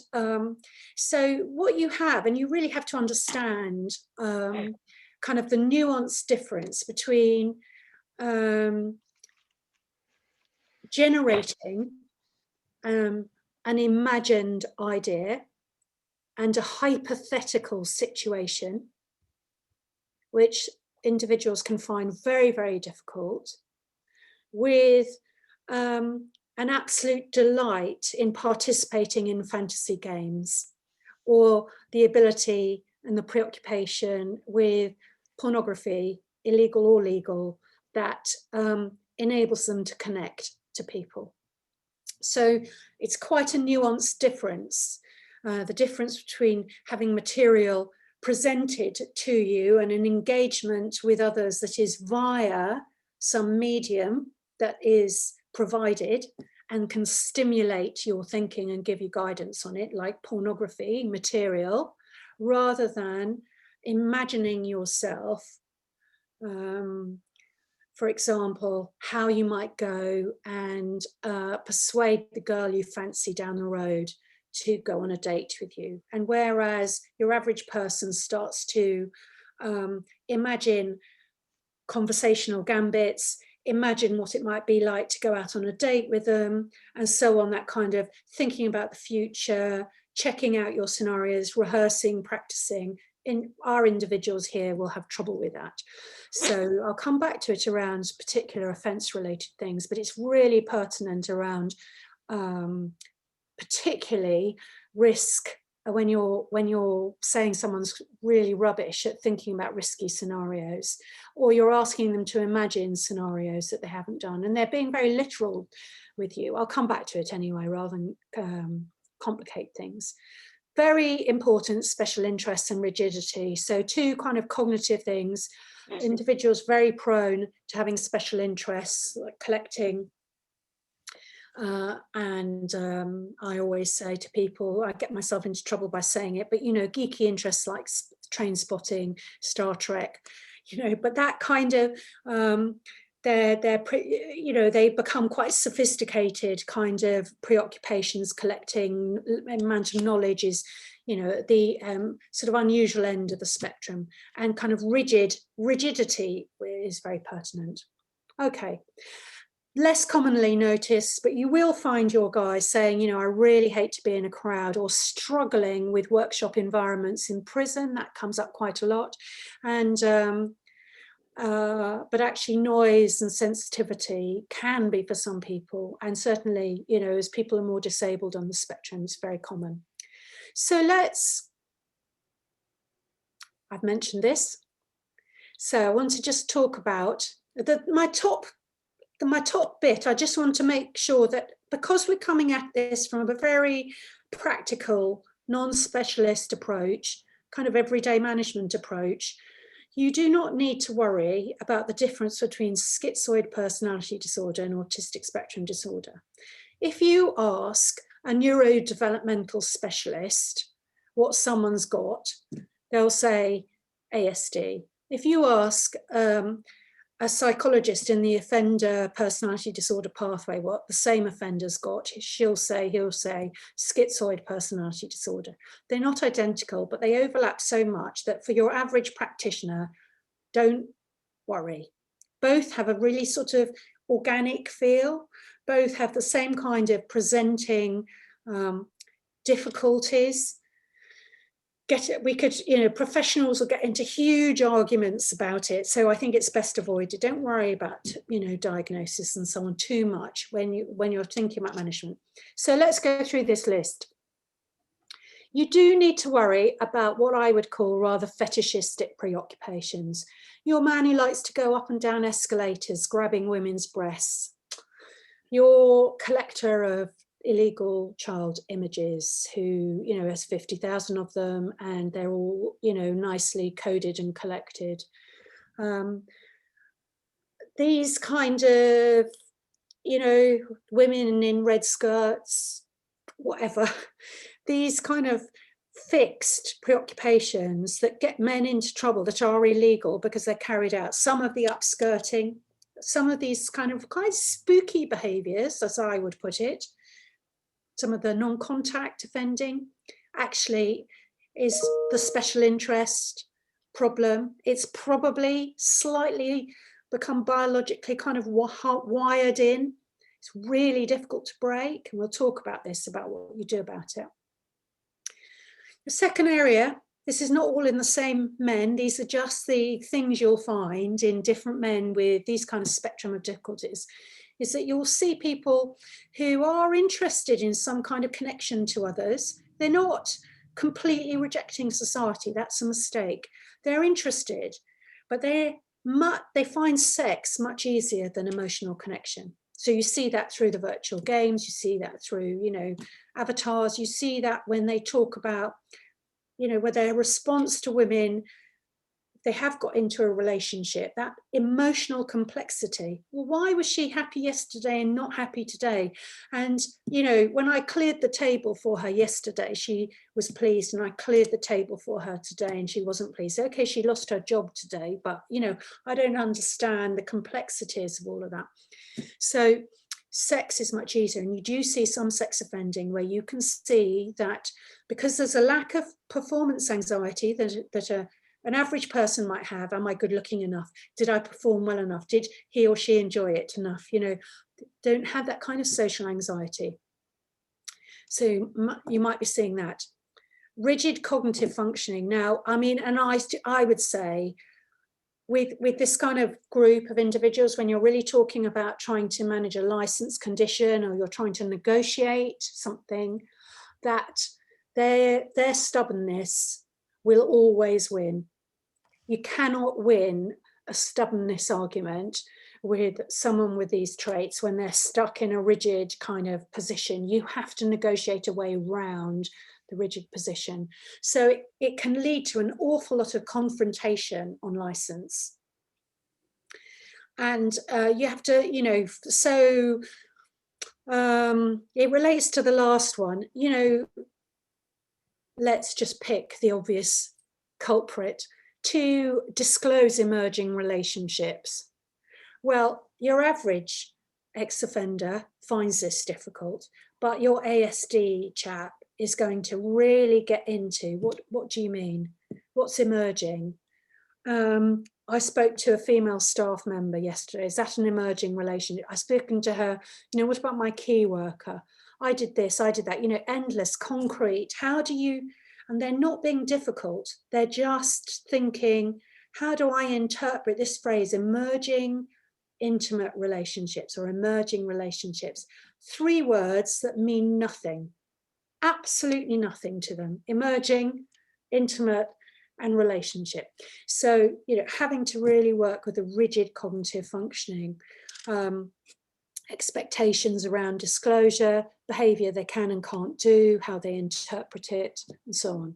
so what you have, and you really have to understand kind of the nuanced difference between generating an imagined idea and a hypothetical situation, which individuals can find very, very difficult, with an absolute delight in participating in fantasy games, or the ability and the preoccupation with pornography, illegal or legal, that enables them to connect to people. So it's quite a nuanced difference, the difference between having material presented to you and an engagement with others that is via some medium that is provided and can stimulate your thinking and give you guidance on it, like pornography material, rather than imagining yourself, for example, how you might go and persuade the girl you fancy down the road to go on a date with you. And whereas your average person starts to imagine conversational gambits, imagine what it might be like to go out on a date with them, and so on, that kind of thinking about the future, checking out your scenarios, rehearsing, practicing. In our individuals here will have trouble with that. So I'll come back to it around particular offence related things, but it's really pertinent around particularly risk when you're saying someone's really rubbish at thinking about risky scenarios, or you're asking them to imagine scenarios that they haven't done, and they're being very literal with you. I'll come back to it anyway, rather than complicate things. Very important, special interests and rigidity. So two kind of cognitive things. Individuals very prone to having special interests, like collecting. And I always say to people, I get myself into trouble by saying it, but you know, geeky interests like train spotting, Star Trek, you know, but that kind of, you know, they become quite sophisticated kind of preoccupations. Collecting amount of knowledge is, you know, the sort of unusual end of the spectrum, and kind of rigidity is very pertinent. Okay. Less commonly noticed, but you will find your guys saying, you know, I really hate to be in a crowd, or struggling with workshop environments in prison. That comes up quite a lot. And but actually noise and sensitivity can be for some people, and certainly, you know, as people are more disabled on the spectrum, it's very common. So I've mentioned this. So I want to just talk about my top bit. I just want to make sure that because we're coming at this from a very practical, non-specialist approach, kind of everyday management approach, you do not need to worry about the difference between schizoid personality disorder and autistic spectrum disorder. If you ask a neurodevelopmental specialist what someone's got, they'll say ASD. If you ask a psychologist in the offender personality disorder pathway what the same offender's got, he'll say schizoid personality disorder. They're not identical, but they overlap so much that for your average practitioner, don't worry. Both have a really sort of organic feel. Both have the same kind of presenting difficulties. Professionals will get into huge arguments about it. So I think it's best avoided. Don't worry about, diagnosis and so on too much when you're thinking about management. So let's go through this list. You do need to worry about what I would call rather fetishistic preoccupations. Your man who likes to go up and down escalators, grabbing women's breasts. Your collector of illegal child images who, has 50,000 of them and they're all, nicely coded and collected. These kind of, women in red skirts, whatever, these kind of fixed preoccupations that get men into trouble that are illegal because they're carried out. Some of the upskirting, some of these kind of quite spooky behaviors, as I would put it, some of the non-contact offending actually is the special interest problem. It's probably slightly become biologically kind of wired in. It's really difficult to break, and we'll talk about this, about what you do about it. The second area, this is not all in the same men. These are just the things you'll find in different men with these kind of spectrum of difficulties, is that you'll see people who are interested in some kind of connection to others. They're not completely rejecting society. That's a mistake. They're interested, but they find sex much easier than emotional connection. So you see that through the virtual games, you see that through, avatars, you see that when they talk about, where their response to women, they have got into a relationship, that emotional complexity. Well, why was she happy yesterday and not happy today? And, when I cleared the table for her yesterday, she was pleased, and I cleared the table for her today and she wasn't pleased. Okay, she lost her job today, but, I don't understand the complexities of all of that. So sex is much easier, and you do see some sex offending where you can see that because there's a lack of performance anxiety that an average person might have. Am I good looking enough? Did I perform well enough? Did he or she enjoy it enough? Don't have that kind of social anxiety. So you might be seeing that. Rigid cognitive functioning. Now, and I would say with this kind of group of individuals, when you're really talking about trying to manage a license condition, or you're trying to negotiate something, that their stubbornness will always win. You cannot win a stubbornness argument with someone with these traits when they're stuck in a rigid kind of position. You have to negotiate a way around the rigid position. So it can lead to an awful lot of confrontation on license. And you have to, it relates to the last one, let's just pick the obvious culprit, to disclose emerging relationships. Well, your average ex-offender finds this difficult, but your ASD chap is going to really get into what do you mean? What's emerging? I spoke to a female staff member yesterday. Is that an emerging relationship? I've spoken to her, what about my key worker? I did this, I did that, endless, concrete. How do you, and they're not being difficult. They're just thinking, how do I interpret this phrase, emerging intimate relationships or emerging relationships? 3 words that mean nothing. absolutely nothing to them. Emerging, intimate, and relationship. So, having to really work with a rigid cognitive functioning, expectations around disclosure, behavior they can and can't do, how they interpret it, and so on.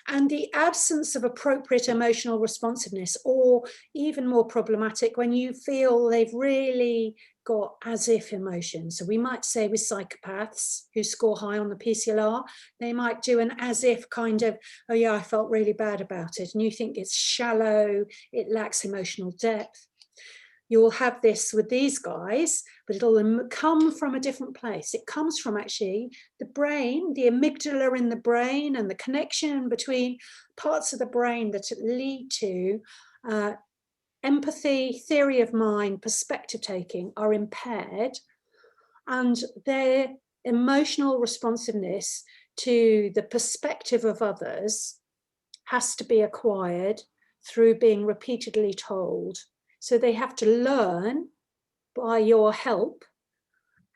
And the absence of appropriate emotional responsiveness, or even more problematic, when you feel they've really got as if emotions. So we might say with psychopaths who score high on the PCLR, they might do an as if kind of, oh yeah, I felt really bad about it. And you think it's shallow, it lacks emotional depth. You'll have this with these guys, but it'll come from a different place. It comes from actually the brain, the amygdala in the brain, and the connection between parts of the brain that lead to empathy, theory of mind, perspective taking are impaired, and their emotional responsiveness to the perspective of others has to be acquired through being repeatedly told. So they have to learn by your help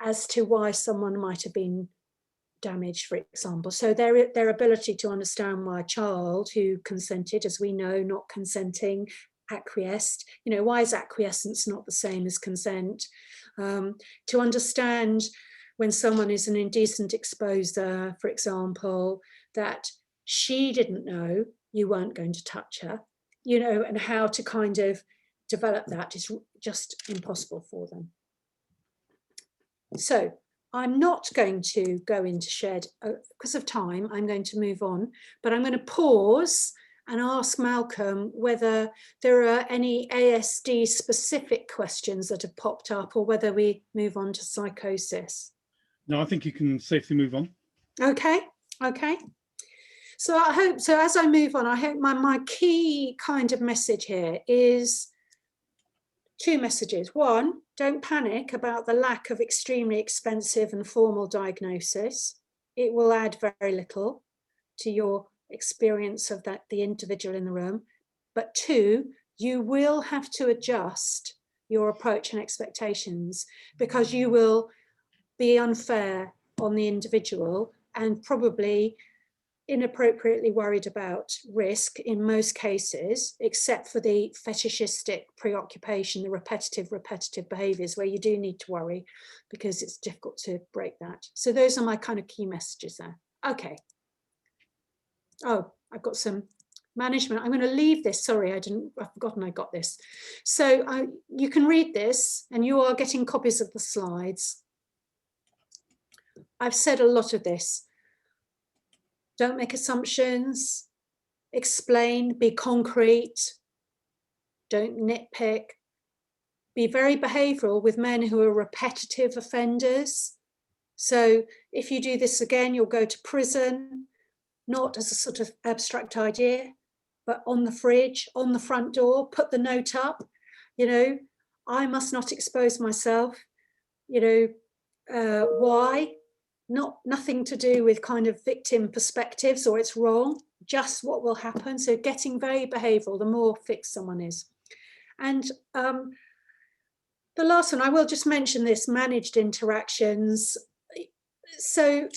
as to why someone might have been damaged, for example. So their ability to understand why a child who consented, as we know, not consenting, acquiesced, why is acquiescence not the same as consent? To understand when someone is an indecent exposer, for example, that she didn't know you weren't going to touch her, and how to kind of develop that is just impossible for them. So I'm not going to go into shared, because of time, I'm going to move on, but I'm going to pause and ask Malcolm whether there are any ASD specific questions that have popped up, or whether we move on to psychosis. No, I think you can safely move on. Okay. So I hope, so as I move on, I hope my key kind of message here is two messages. One, don't panic about the lack of extremely expensive and formal diagnosis. It will add very little to your experience of the individual in the room. But two, you will have to adjust your approach and expectations, because you will be unfair on the individual and probably inappropriately worried about risk in most cases, except for the fetishistic preoccupation, the repetitive behaviors where you do need to worry because it's difficult to break that. So those are my kind of key messages there. Okay. Oh, I've got some management. I'm going to leave this. Sorry, I've forgotten I got this. So you can read this, and you are getting copies of the slides. I've said a lot of this. Don't make assumptions, explain, be concrete, don't nitpick, be very behavioral with men who are repetitive offenders. So if you do this again, you'll go to prison, not as a sort of abstract idea, but on the fridge, on the front door, put the note up, I must not expose myself, why? Nothing to do with kind of victim perspectives or it's wrong, just what will happen. So getting very behavioral, the more fixed someone is. And the last one, I will just mention this, managed interactions. So,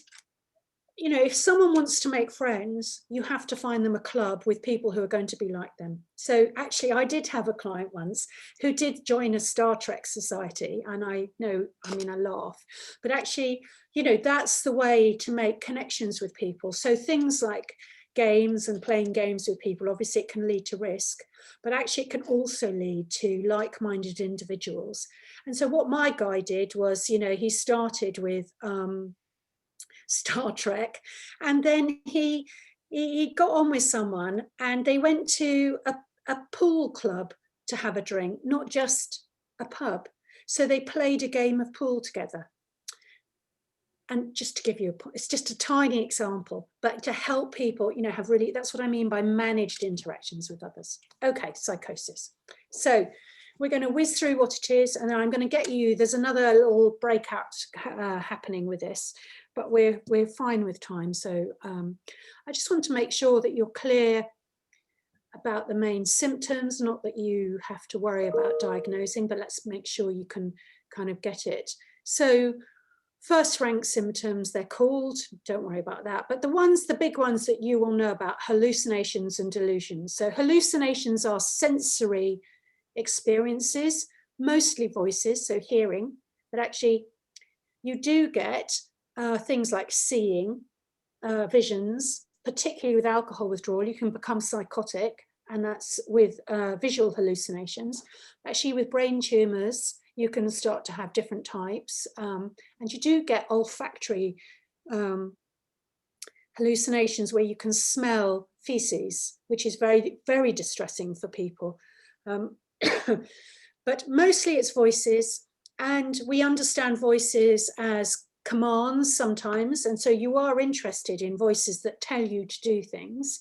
if someone wants to make friends, you have to find them a club with people who are going to be like them. So actually, I did have a client once who did join a Star Trek society, and I laugh, but actually, that's the way to make connections with people. So things like games and playing games with people, obviously it can lead to risk, but actually it can also lead to like-minded individuals. And so what my guy did was, he started with Star Trek, and then he got on with someone, and they went to a pool club to have a drink, not just a pub. So they played a game of pool together. And just to give you it's just a tiny example, but to help people, have really, that's what I mean by managed interactions with others. Okay, psychosis. So we're going to whiz through what it is, and then I'm going to get you, there's another little breakout happening with this, but we're fine with time. So I just want to make sure that you're clear about the main symptoms, not that you have to worry about diagnosing, but let's make sure you can kind of get it. So First rank symptoms, they're called, don't worry about that. But the big ones that you will know about, hallucinations and delusions. So hallucinations are sensory experiences, mostly voices, so hearing, but actually you do get things like seeing, visions, particularly with alcohol withdrawal. You can become psychotic, and that's with visual hallucinations. Actually, with brain tumours, you can start to have different types, and you do get olfactory hallucinations where you can smell feces, which is very, very distressing for people. But mostly it's voices, and we understand voices as commands sometimes, and so you are interested in voices that tell you to do things.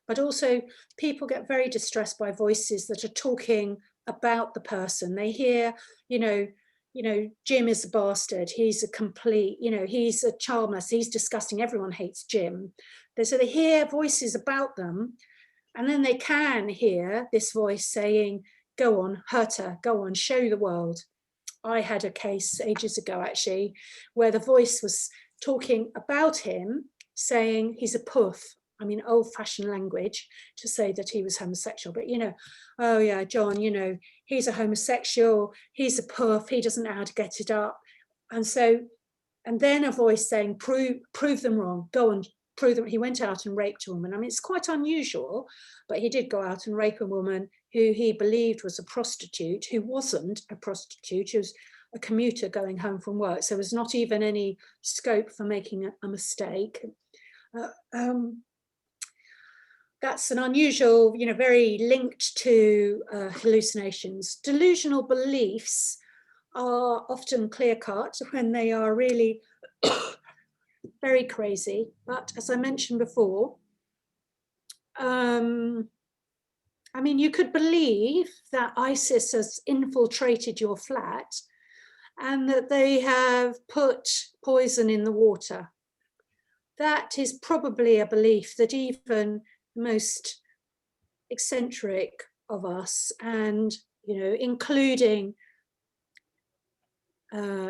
But also people get very distressed by voices that are talking about the person. They hear, you know, Jim is a bastard, he's a complete, you know, he's a child molester, he's disgusting, everyone hates Jim. So they hear voices about them, and then they can hear this voice saying, go on, hurt her, go on, show the world. I had a case ages ago, actually, where the voice was talking about him, saying he's a puff. I mean, old-fashioned language to say that he was homosexual. But, you know, oh, yeah, John, you know, he's a homosexual, he's a puff, he doesn't know how to get it up. And so, and then a voice saying, prove them wrong, go and prove them. He went out and raped a woman. I mean, it's quite unusual, but he did go out and rape a woman who he believed was a prostitute, who wasn't a prostitute, she was a commuter going home from work. So there was not even any scope for making a mistake. That's an unusual, you know, very linked to hallucinations. Delusional beliefs are often clear-cut when they are really very crazy. But as I mentioned before, I mean, you could believe that ISIS has infiltrated your flat and that they have put poison in the water. That is probably a belief that even the most eccentric of us, and, you know, including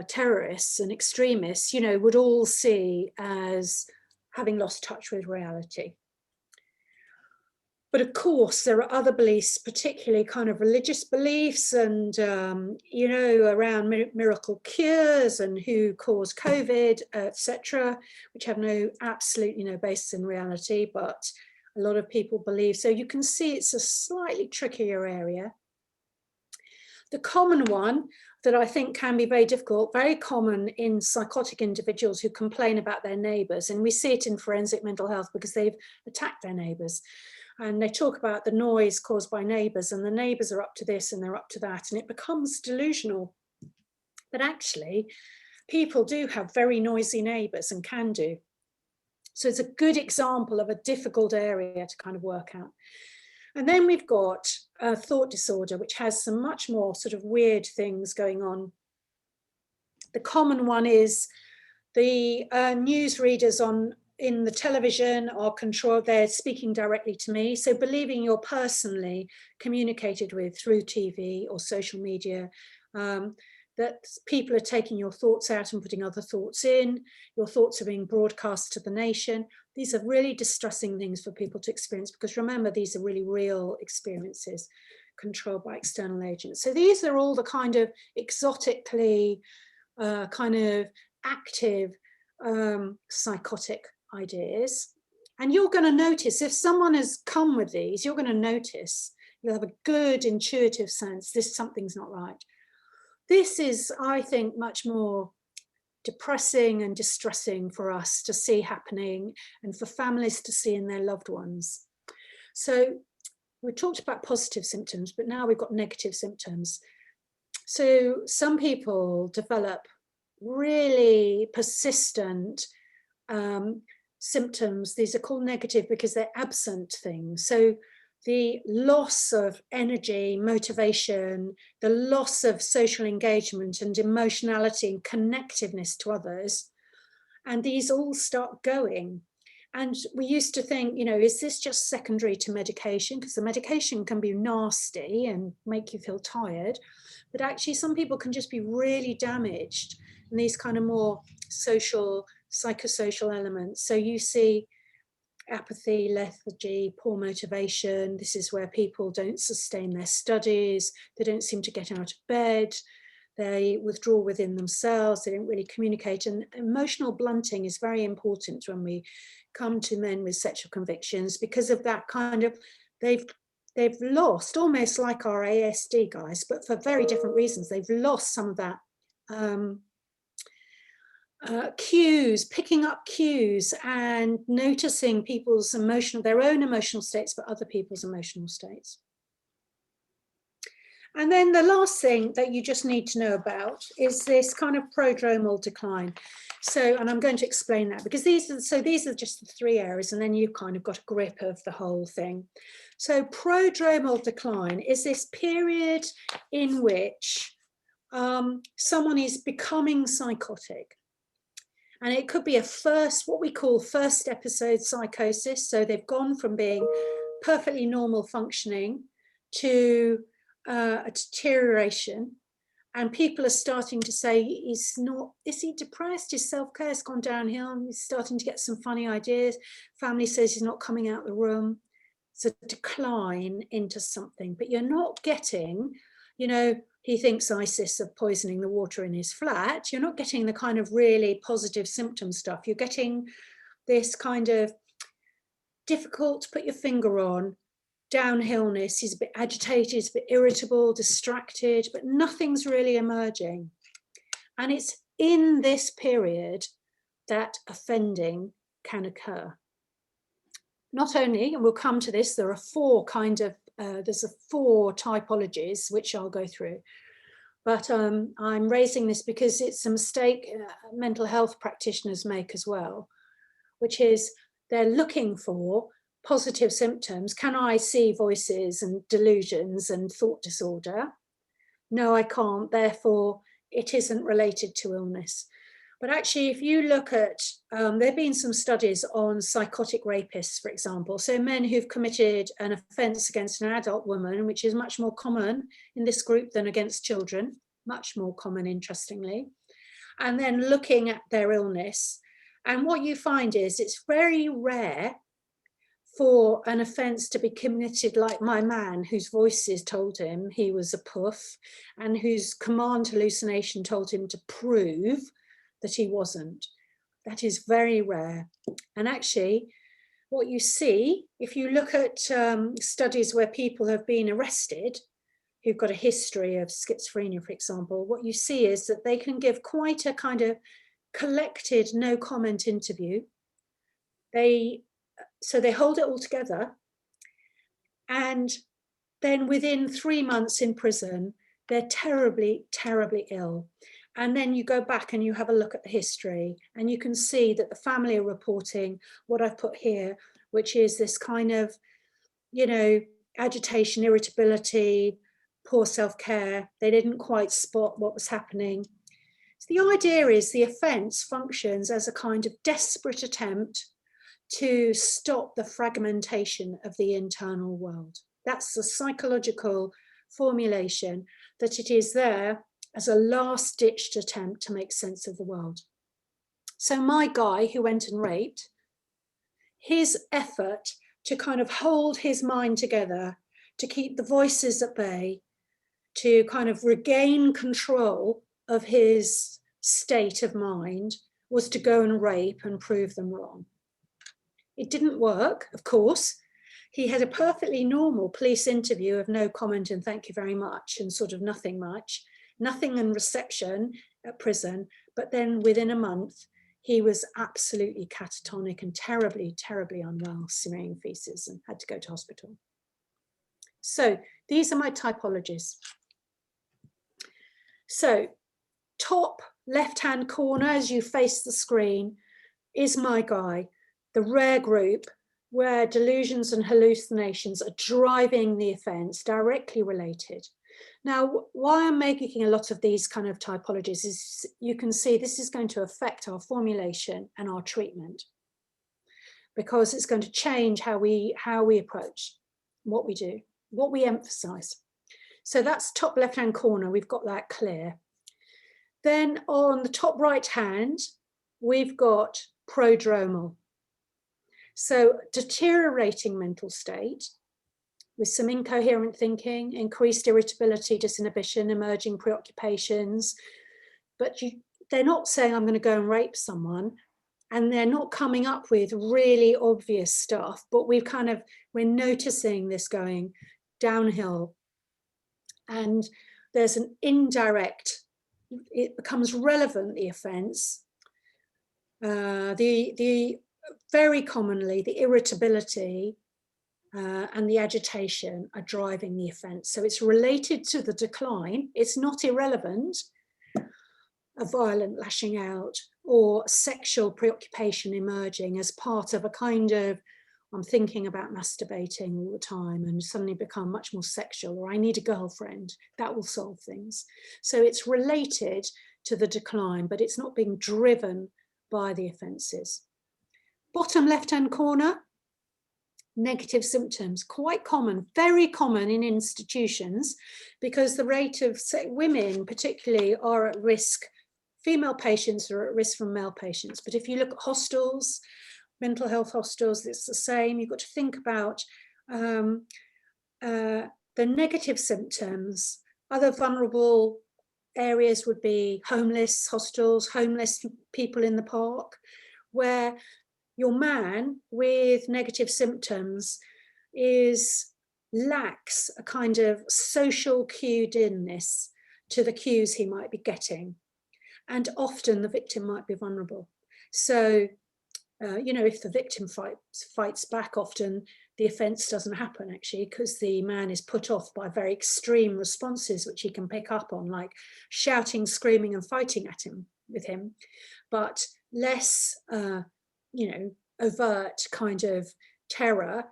terrorists and extremists, you know, would all see as having lost touch with reality. But of course, there are other beliefs, particularly kind of religious beliefs and, you know, around miracle cures and who caused COVID, etc., which have absolutely no basis in reality, but a lot of people believe. So you can see it's a slightly trickier area. The common one that I think can be very difficult, very common in psychotic individuals who complain about their neighbours, and we see it in forensic mental health because they've attacked their neighbours. And they talk about the noise caused by neighbours, and the neighbours are up to this and they're up to that, and it becomes delusional. But actually, people do have very noisy neighbours and can do. So it's a good example of a difficult area to kind of work out. And then we've got a thought disorder, which has some much more sort of weird things going on. The common one is the newsreaders in the television are controlled, they're speaking directly to me. So believing you're personally communicated with through TV or social media, that people are taking your thoughts out and putting other thoughts in, your thoughts are being broadcast to the nation. These are really distressing things for people to experience, because remember, these are really real experiences controlled by external agents. So these are all the kind of exotically kind of active psychotic ideas. And you're going to notice, if someone has come with these, you're going to notice, you'll have a good intuitive sense, something's not right. This is, I think, much more depressing and distressing for us to see happening, and for families to see in their loved ones. So we talked about positive symptoms, but now we've got negative symptoms. So some people develop really persistent symptoms. These are called negative because they're absent things. So the loss of energy, motivation, the loss of social engagement and emotionality and connectiveness to others. And these all start going. And we used to think, you know, is this just secondary to medication? Because the medication can be nasty and make you feel tired. But actually, some people can just be really damaged and these kind of more social, psychosocial elements. So you see apathy, lethargy, poor motivation. This is where people don't sustain their studies. They don't seem to get out of bed. They withdraw within themselves. They don't really communicate. And emotional blunting is very important when we come to men with sexual convictions, because of that kind of, they've lost, almost like our ASD guys, but for very different reasons. They've lost some of that cues, picking up cues and noticing people's their own emotional states, but other people's emotional states. And then the last thing that you just need to know about is this kind of prodromal decline. So, and I'm going to explain that, because these are just the three areas, and then you've kind of got a grip of the whole thing. So prodromal decline is this period in which someone is becoming psychotic. And it could be what we call first episode psychosis. So they've gone from being perfectly normal functioning to a deterioration. And people are starting to say, is he depressed? His self-care has gone downhill. He's starting to get some funny ideas. Family says he's not coming out of the room. It's a decline into something, but you're not getting, he thinks ISIS are poisoning the water in his flat. You're not getting the kind of really positive symptom stuff. You're getting this kind of difficult to put your finger on downhillness. He's a bit agitated, he's a bit irritable, distracted, but nothing's really emerging. And it's in this period that offending can occur. Not only, and we'll come to this, there are four typologies, which I'll go through. But I'm raising this because it's a mistake mental health practitioners make as well, which is they're looking for positive symptoms. Can I see voices and delusions and thought disorder? No, I can't. Therefore, it isn't related to illness. But actually, if you look at, there have been some studies on psychotic rapists, for example. So men who've committed an offence against an adult woman, which is much more common in this group than against children, much more common, interestingly. And then looking at their illness. And what you find is it's very rare for an offence to be committed like my man, whose voices told him he was a puff and whose command hallucination told him to prove that he wasn't. That is very rare. And actually, what you see, if you look at studies where people have been arrested, who've got a history of schizophrenia, for example, what you see is that they can give quite a kind of collected, no comment interview. So they hold it all together, and then within 3 months in prison, they're terribly, terribly ill. And then you go back and you have a look at the history, and you can see that the family are reporting what I've put here, which is this kind of, agitation, irritability, poor self-care. They didn't quite spot what was happening. So the idea is the offence functions as a kind of desperate attempt to stop the fragmentation of the internal world. That's the psychological formulation, that it is there as a last-ditched attempt to make sense of the world. So my guy who went and raped, his effort to kind of hold his mind together, to keep the voices at bay, to kind of regain control of his state of mind, was to go and rape and prove them wrong. It didn't work, of course. He had a perfectly normal police interview of no comment and thank you very much and sort of nothing much, nothing in reception at prison. But then within a month, he was absolutely catatonic and terribly, terribly unwell, smearing feces, and had to go to hospital. So these are my typologies. So top left-hand corner as you face the screen is my guy, the rare group where delusions and hallucinations are driving the offence, directly related. Now, why I'm making a lot of these kind of typologies is you can see this is going to affect our formulation and our treatment, because it's going to change how we approach what we do, what we emphasise. So that's top left-hand corner, we've got that clear. Then on the top right hand, we've got prodromal. So deteriorating mental state with some incoherent thinking, increased irritability, disinhibition, emerging preoccupations. But they're not saying I'm going to go and rape someone, and they're not coming up with really obvious stuff, but we're noticing this going downhill. And there's an indirect, it becomes relevant, the offence. Very commonly, the irritability and the agitation are driving the offence. So it's related to the decline. It's not irrelevant, a violent lashing out or sexual preoccupation emerging as part of a kind of, I'm thinking about masturbating all the time and suddenly become much more sexual, or I need a girlfriend. That will solve things. So it's related to the decline, but it's not being driven by the offences. Bottom left-hand corner, negative symptoms, quite common, very common in institutions, because the rate of women particularly are at risk. Female patients are at risk from male patients. But if you look at hostels, mental health hostels, it's the same. You've got to think about the negative symptoms. Other vulnerable areas would be homeless hostels, homeless people in the park, where your man with negative symptoms lacks a kind of social cued inness to the cues he might be getting. And often the victim might be vulnerable. So, if the victim fights back, often the offence doesn't happen, actually, because the man is put off by very extreme responses, which he can pick up on, like shouting, screaming and fighting with him, but less, overt kind of terror.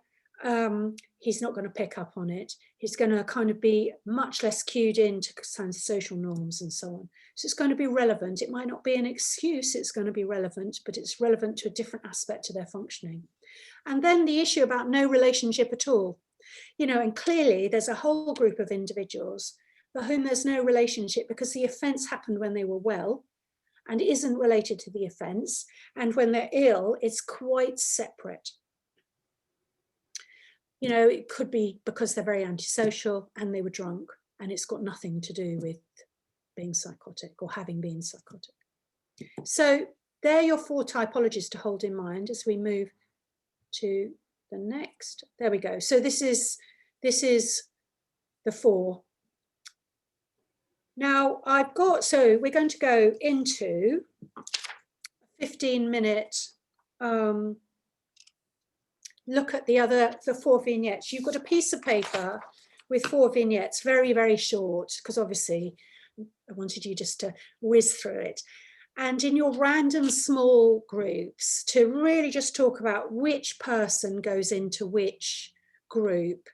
He's not going to pick up on it. He's going to kind of be much less cued into kind of social norms and so on. So it's going to be relevant. It might not be an excuse, it's going to be relevant, but it's relevant to a different aspect of their functioning. And then the issue about no relationship at all. And clearly there's a whole group of individuals for whom there's no relationship because the offence happened when they were well and isn't related to the offence. And when they're ill, it's quite separate. It could be because they're very antisocial and they were drunk, and it's got nothing to do with being psychotic or having been psychotic. So they're your 4 typologies to hold in mind as we move to the next. There we go. So this is the 4. Now we're going to go into a 15-minute look at the 4 vignettes. You've got a piece of paper with 4 vignettes, very, very short, because obviously I wanted you just to whiz through it. And in your random small groups, to really just talk about which person goes into which group,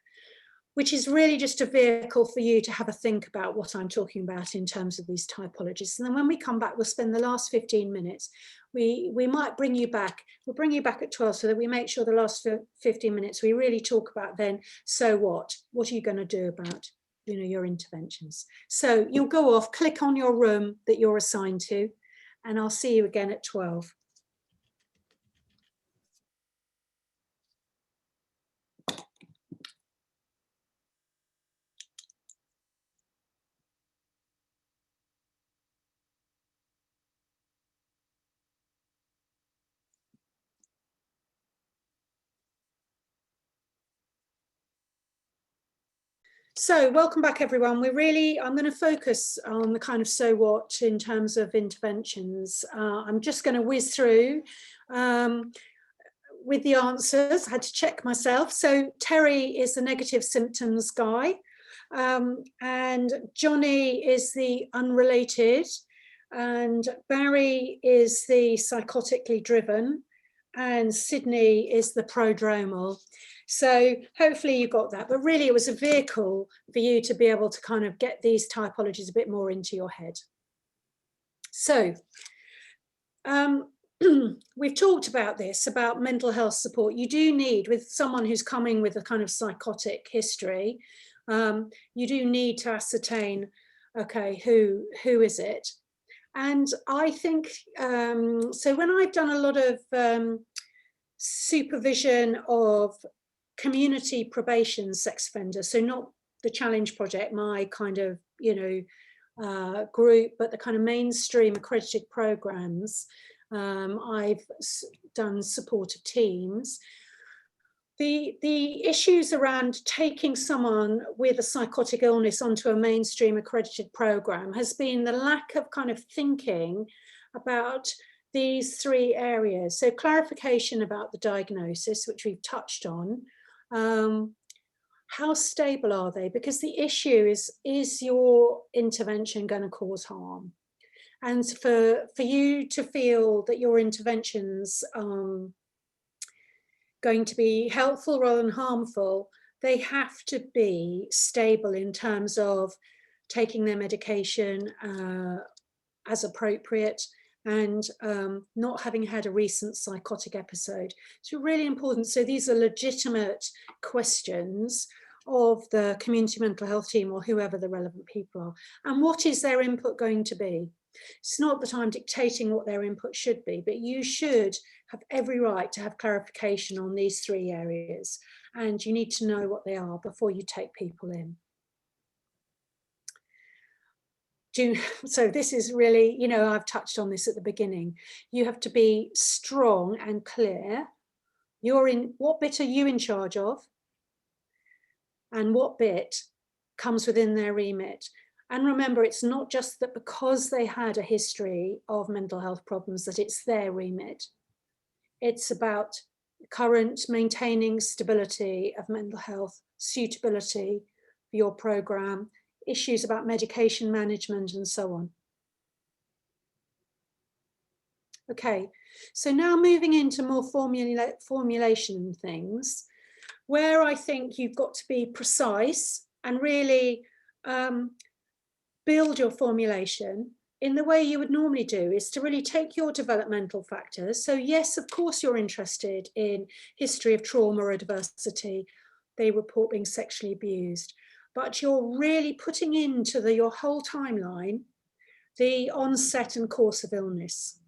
which is really just a vehicle for you to have a think about what I'm talking about in terms of these typologies. And then when we come back, we'll spend the last 15 minutes. We might bring you back. We'll bring you back at 12 so that we make sure the last 15 minutes we really talk about then, so what? What are you going to do about your interventions? So you'll go off, click on your room that you're assigned to, and I'll see you again at 12. So welcome back, everyone. I'm going to focus on the kind of so what in terms of interventions. I'm just going to whiz through with the answers. I had to check myself. So Terry is the negative symptoms guy, and Johnny is the unrelated, and Barry is the psychotically driven, and Sydney is the prodromal. So hopefully you got that, but really it was a vehicle for you to be able to kind of get these typologies a bit more into your head. So we've talked about this, about mental health support. You do need, with someone who's coming with a kind of psychotic history, you do need to ascertain, okay, who is it? And I think, so when I've done a lot of supervision of community probation sex offenders, so not the Challenge Project, my kind of, group, but the kind of mainstream accredited programs, I've done supportive teams. The issues around taking someone with a psychotic illness onto a mainstream accredited program has been the lack of kind of thinking about these three areas. So clarification about the diagnosis, which we've touched on. How stable are they? Because the issue is your intervention going to cause harm? And for you to feel that your interventions going to be helpful rather than harmful, they have to be stable in terms of taking their medication as appropriate, and not having had a recent psychotic episode. It's really important. So these are legitimate questions of the community mental health team or whoever the relevant people are. And what is their input going to be? It's not that I'm dictating what their input should be, but you should have every right to have clarification on these three areas. And you need to know what they are before you take people in. So this is really, I've touched on this at the beginning. You have to be strong and clear. What bit are you in charge of? And what bit comes within their remit? And remember, it's not just that because they had a history of mental health problems that it's their remit. It's about current maintaining stability of mental health, suitability for your program, issues about medication management and so on. Okay, so now moving into more formulation things, where I think you've got to be precise and really build your formulation in the way you would normally do, is to really take your developmental factors. So yes, of course, you're interested in history of trauma or adversity. They report being sexually abused. But you're really putting into your whole timeline the onset and course of illness.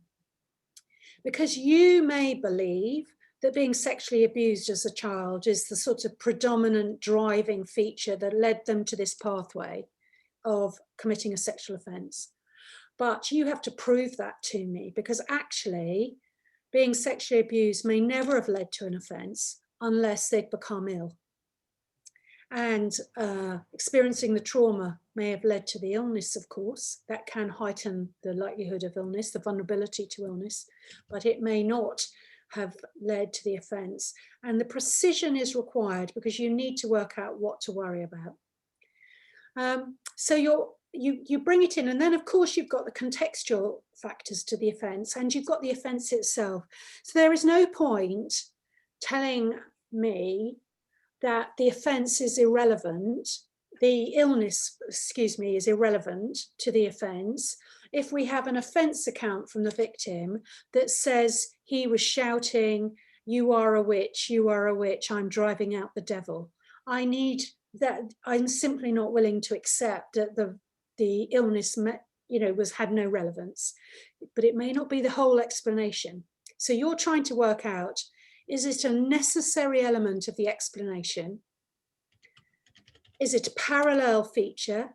Because you may believe that being sexually abused as a child is the sort of predominant driving feature that led them to this pathway of committing a sexual offence. But you have to prove that to me, because actually being sexually abused may never have led to an offence unless they'd become ill. And experiencing the trauma may have led to the illness, of course. That can heighten the likelihood of illness, the vulnerability to illness, but it may not have led to the offence. And the precision is required because you need to work out what to worry about. So you bring it in, and then of course you've got the contextual factors to the offence, and you've got the offence itself. So there is no point telling me that the offence is irrelevant, the illness, is irrelevant to the offence, if we have an offence account from the victim that says he was shouting, "You are a witch, you are a witch, I'm driving out the devil." I need that. I'm simply not willing to accept that the illness had no relevance, but it may not be the whole explanation. So you're trying to work out, is it a necessary element of the explanation? Is it a parallel feature?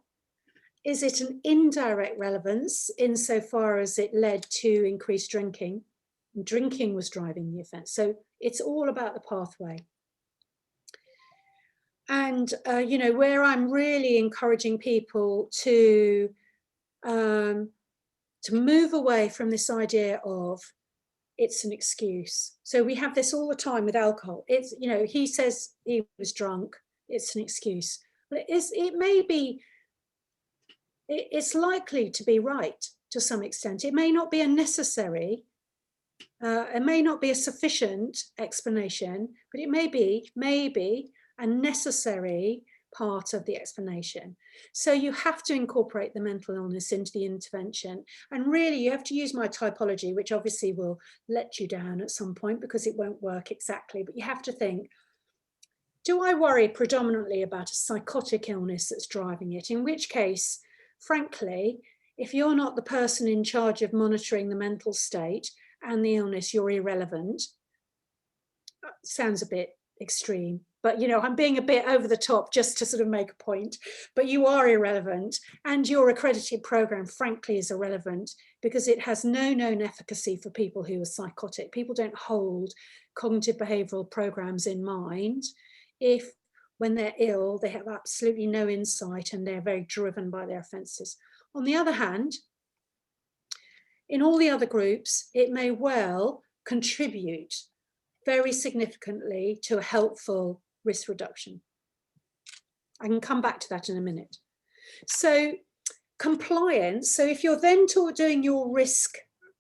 Is it an indirect relevance insofar as it led to increased drinking? Drinking was driving the offence. So it's all about the pathway. And, where I'm really encouraging people to move away from this idea of it's an excuse. So we have this all the time with alcohol. It's, he says he was drunk, it's an excuse. But it may be, it's likely to be right to some extent. It may not be a necessary, it may not be a sufficient explanation, but it may be a necessary part of the explanation. So you have to incorporate the mental illness into the intervention. And really, you have to use my typology, which obviously will let you down at some point because it won't work exactly. But you have to think, do I worry predominantly about a psychotic illness that's driving it? In which case, frankly, if you're not the person in charge of monitoring the mental state and the illness, you're irrelevant. Sounds a bit extreme, but you know, I'm being a bit over the top just to sort of make a point, but you are irrelevant, and your accredited program frankly is irrelevant because it has no known efficacy for people who are psychotic. People don't hold cognitive behavioral programs in mind if when they're ill they have absolutely no insight and they're very driven by their offences. On the other hand, in all the other groups, it may well contribute very significantly to a helpful risk reduction. I can come back to that in a minute. So compliance, so if you're then doing your risk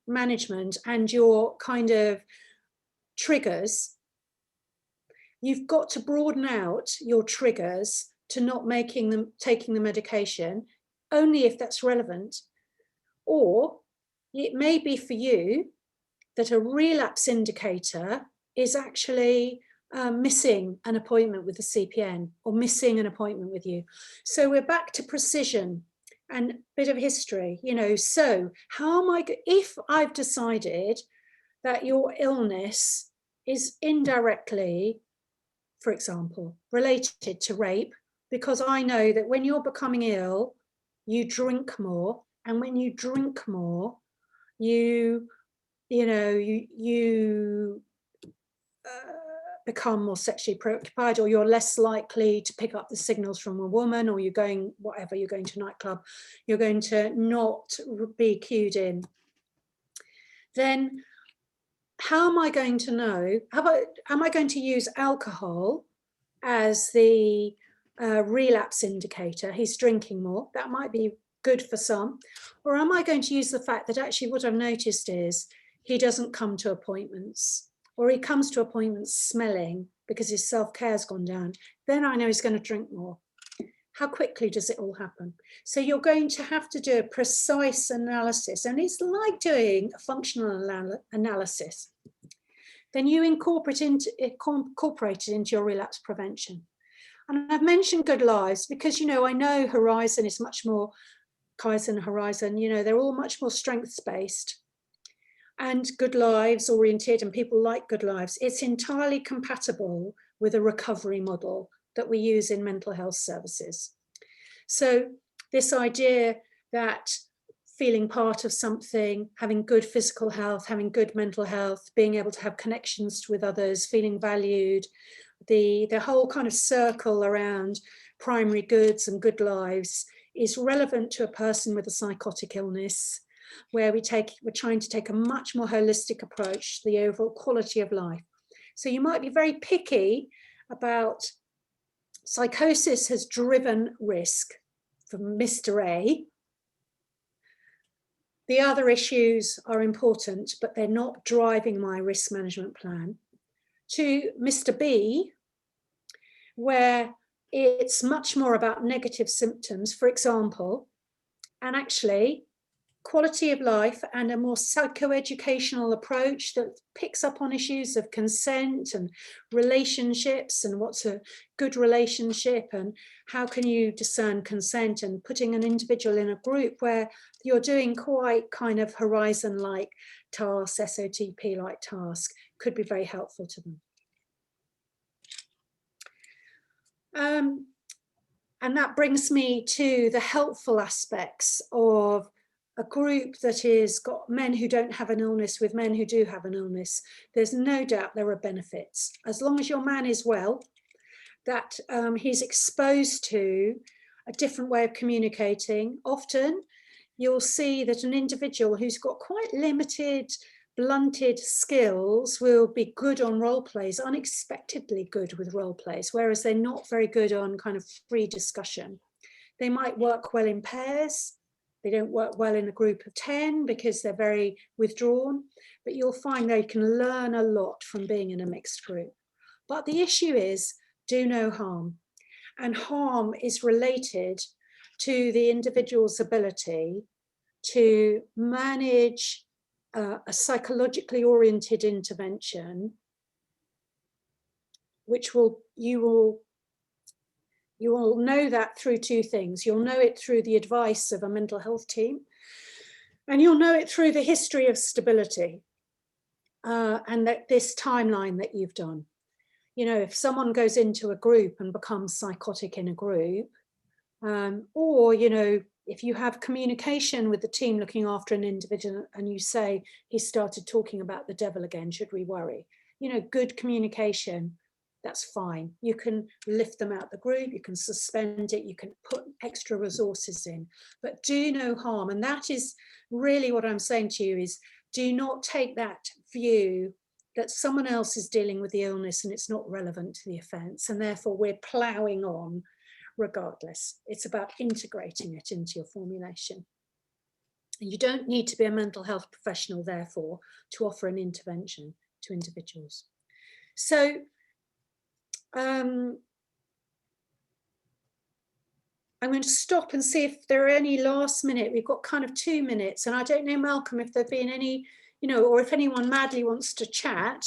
management and your kind of triggers, you've got to broaden out your triggers to not taking the medication only if that's relevant. Or it may be for you that a relapse indicator is actually missing an appointment with the CPN or missing an appointment with you. So we're back to precision and a bit of history, you know. So how am I, if I've decided that your illness is indirectly, for example, related to rape, because I know that when you're becoming ill, you drink more, and when you drink more, you become more sexually preoccupied, or you're less likely to pick up the signals from a woman, or you're going, whatever, you're going to a nightclub, you're going to not be cued in. Then how am I going to know? Am I going to use alcohol as the relapse indicator? He's drinking more. That might be good for some. Or am I going to use the fact that actually what I've noticed is he doesn't come to appointments, or he comes to appointments smelling because his self-care has gone down? Then I know he's going to drink more. How quickly does it all happen? So you're going to have to do a precise analysis, and it's like doing a functional analysis. Then you incorporate it into your relapse prevention. And I've mentioned Good Lives because, you know, I know Horizon is much more, Kaizen, Horizon, you know, they're all much more strengths-based. And Good Lives oriented, and people like Good Lives, it's entirely compatible with a recovery model that we use in mental health services. So this idea that feeling part of something, having good physical health, having good mental health, being able to have connections with others, feeling valued, the whole kind of circle around primary goods and good lives is relevant to a person with a psychotic illness, where we're trying to take a much more holistic approach to the overall quality of life. So you might be very picky about psychosis has driven risk for Mr. A. The other issues are important, but they're not driving my risk management plan. To Mr. B, where it's much more about negative symptoms, for example, and actually quality of life and a more psychoeducational approach that picks up on issues of consent and relationships and what's a good relationship and how can you discern consent, and putting an individual in a group where you're doing quite kind of Horizon-like tasks, SOTP-like tasks, could be very helpful to them. And that brings me to the helpful aspects of a group that is got men who don't have an illness with men who do have an illness. There's no doubt there are benefits. As long as your man is well, that he's exposed to a different way of communicating. Often you'll see that an individual who's got quite limited, blunted skills will be good on role plays, unexpectedly good with role plays, whereas they're not very good on kind of free discussion. They might work well in pairs. They don't work well in a group of 10 because they're very withdrawn, but you'll find they can learn a lot from being in a mixed group. But the issue is do no harm, and harm is related to the individual's ability to manage a psychologically oriented intervention, which you will know that through two things. You'll know it through the advice of a mental health team, And you'll know it through the history of stability and that this timeline that you've done. You know, if someone goes into a group and becomes psychotic in a group, or, you know, if you have communication with the team looking after an individual and you say, he started talking about the devil again, should we worry? You know, good communication, that's fine. You can lift them out the group, you can suspend it, you can put extra resources in, but do no harm. And that is really what I'm saying to you is, do not take that view that someone else is dealing with the illness and it's not relevant to the offence, and therefore we're ploughing on regardless. It's about integrating it into your formulation. And you don't need to be a mental health professional, therefore, to offer an intervention to individuals. So I'm going to stop and see if there are any last minute. We've got kind of 2 minutes, and I don't know, Malcolm, if there've been any, you know, or if anyone madly wants to chat,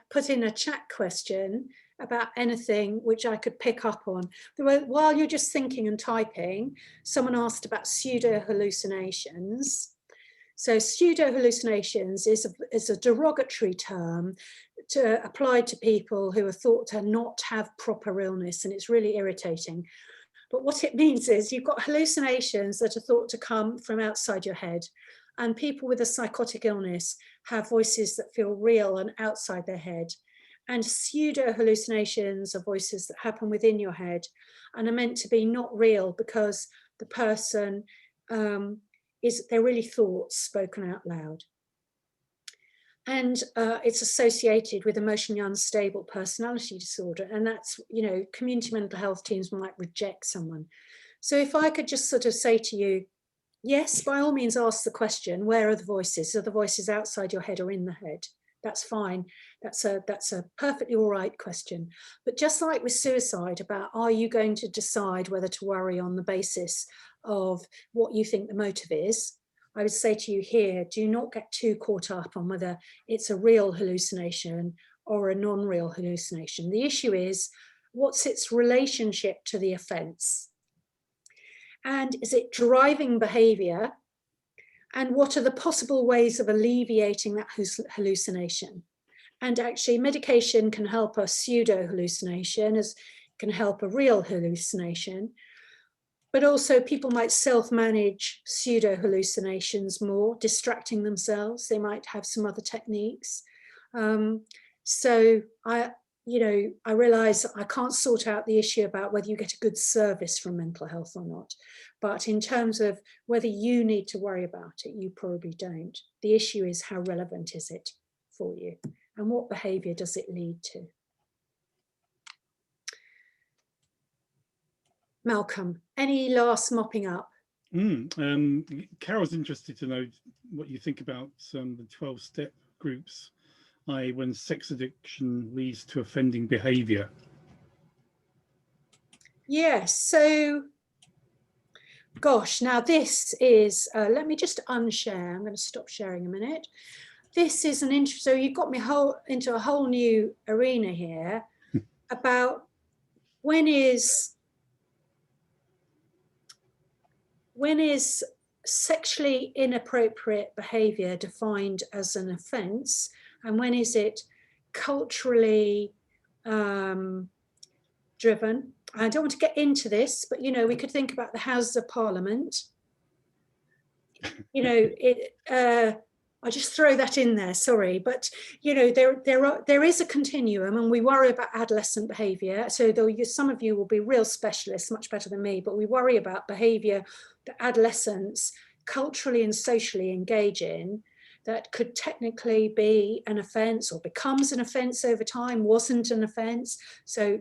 put in a chat question about anything which I could pick up on. While you're just thinking and typing, someone asked about pseudo hallucinations. So pseudo hallucinations is a derogatory term applied to people who are thought to not have proper illness, and it's really irritating. But what it means is you've got hallucinations that are thought to come from outside your head, and people with a psychotic illness have voices that feel real and outside their head. And pseudo hallucinations are voices that happen within your head and are meant to be not real because the person they're really thoughts spoken out loud. And it's associated with emotionally unstable personality disorder. And that's, you know, community mental health teams might reject someone. So if I could just sort of say to you, yes, by all means, ask the question, where are the voices? Are the voices outside your head or in the head? That's fine. That's a perfectly all right question. But just like with suicide, about are you going to decide whether to worry on the basis of what you think the motive is? I would say to you here, do not get too caught up on whether it's a real hallucination or a non-real hallucination. The issue is, what's its relationship to the offence? And is it driving behaviour? And what are the possible ways of alleviating that hallucination? And actually, medication can help a pseudo hallucination, as can help a real hallucination. But also people might self-manage pseudo hallucinations more, distracting themselves. They might have some other techniques. So I realise I can't sort out the issue about whether you get a good service from mental health or not. But in terms of whether you need to worry about it, you probably don't. The issue is, how relevant is it for you? And what behaviour does it lead to? Malcolm, any last mopping up? Carol's interested to know what you think about the 12-step groups, i.e. when sex addiction leads to offending behaviour. Yes, so, gosh, now this is, let me just unshare. I'm going to stop sharing a minute. This is an interest, so you've got me into a whole new arena here about when is sexually inappropriate behaviour defined as an offence, and when is it culturally driven? I don't want to get into this, but, you know, we could think about the Houses of Parliament. You know, I'll just throw that in there, sorry, but, you know, there is a continuum, and we worry about adolescent behaviour. So though some of you will be real specialists, much better than me, but we worry about behaviour that adolescents culturally and socially engage in that could technically be an offence or becomes an offence over time, wasn't an offence. So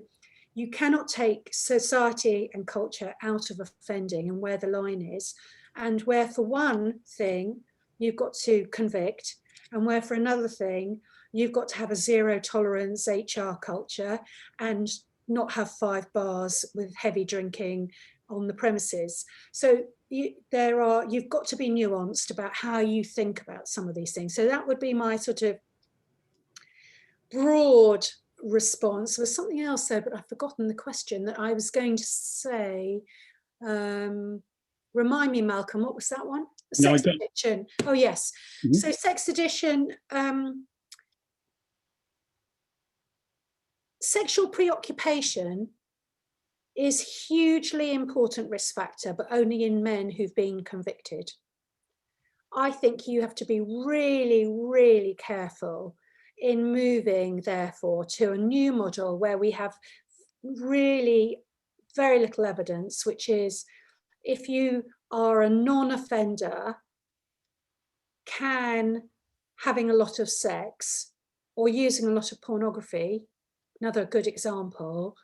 you cannot take society and culture out of offending and where the line is, and where for one thing you've got to convict, and where for another thing you've got to have a zero tolerance HR culture and not have 5 bars with heavy drinking on the premises. So you've got to be nuanced about how you think about some of these things. So that would be my sort of broad response. There was something else there, but I've forgotten the question that I was going to say. Remind me, Malcolm, what was that one? Sex addiction. Oh yes. Mm-hmm. So sex addiction, sexual preoccupation is hugely important risk factor, but only in men who've been convicted. I think you have to be really, really careful in moving, therefore, to a new model where we have really very little evidence, which is if you are a non-offender, can having a lot of sex or using a lot of pornography, another good example,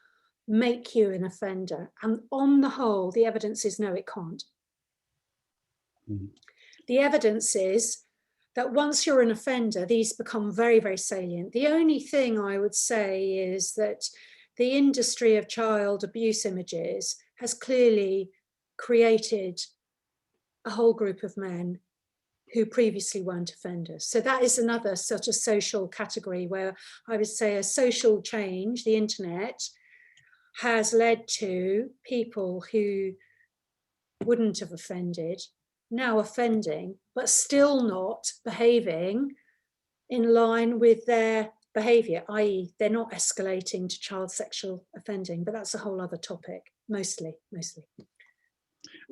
make you an offender? And on the whole, the evidence is no, it can't. Mm-hmm. The evidence is that once you're an offender, these become very, very salient. The only thing I would say is that the industry of child abuse images has clearly created a whole group of men who previously weren't offenders. So that is another sort of social category where I would say a social change, the internet, has led to people who wouldn't have offended now offending, but still not behaving in line with their behaviour, i.e. they're not escalating to child sexual offending, but that's a whole other topic, mostly.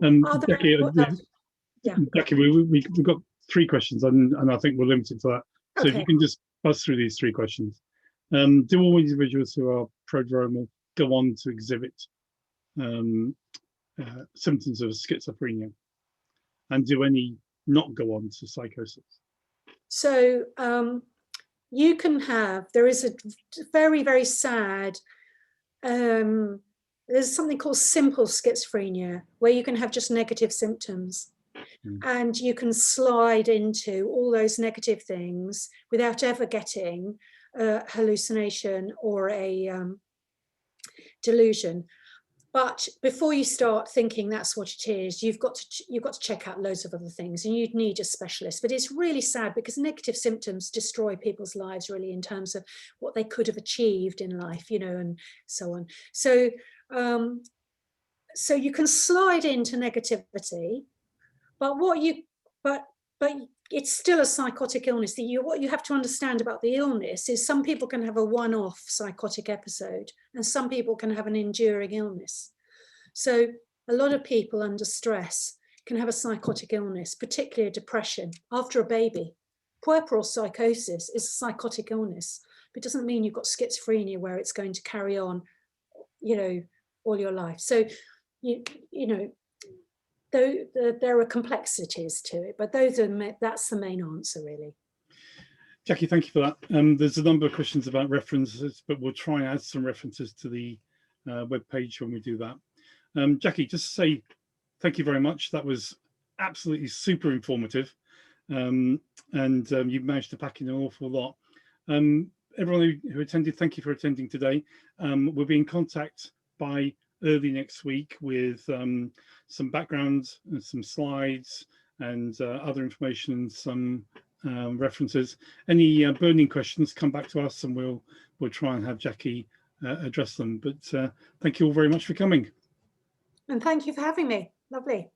Jackie, we've got 3 questions and I think we'll limit it to that. So if you can just buzz through these 3 questions. Do all individuals who are prodromal go on to exhibit symptoms of schizophrenia? And do any not go on to psychosis? So you can have, there is a very, very sad, there's something called simple schizophrenia, where you can have just negative symptoms. And you can slide into all those negative things without ever getting a hallucination or a delusion. But before you start thinking that's what it is, you've got to check out loads of other things, and you'd need a specialist. But it's really sad because negative symptoms destroy people's lives really in terms of what they could have achieved in life, you know, and so on. So so you can slide into negativity, but but it's still a psychotic illness. What you have to understand about the illness is some people can have a one-off psychotic episode and some people can have an enduring illness. So a lot of people under stress can have a psychotic illness, particularly a depression after a baby. Puerperal psychosis is a psychotic illness, but it doesn't mean you've got schizophrenia where it's going to carry on, you know, all your life. So, you know, though there are complexities to it, but that's the main answer, really. Jackie, thank you for that. There's a number of questions about references, but we'll try and add some references to the web page when we do that. Jackie, just to say thank you very much. That was absolutely super informative, and you've managed to pack in an awful lot. Everyone who attended, thank you for attending today. We'll be in contact by early next week with some background and some slides and other information and some references. Any burning questions, come back to us and we'll try and have Jackie address them. But thank you all very much for coming. And thank you for having me. Lovely.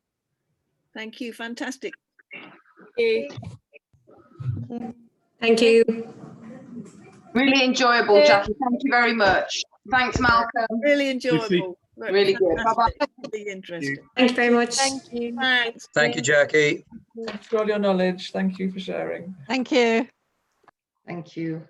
Thank you. Fantastic. Thank you. Thank you. Really enjoyable, Jackie. Thank you very much. Thanks, Malcolm. Really enjoyable. Really good. Bye-bye. Really interesting. Thank you very much. Thank you. Thanks. Thank you, Jackie. Thanks for all your knowledge. Thank you for sharing. Thank you. Thank you.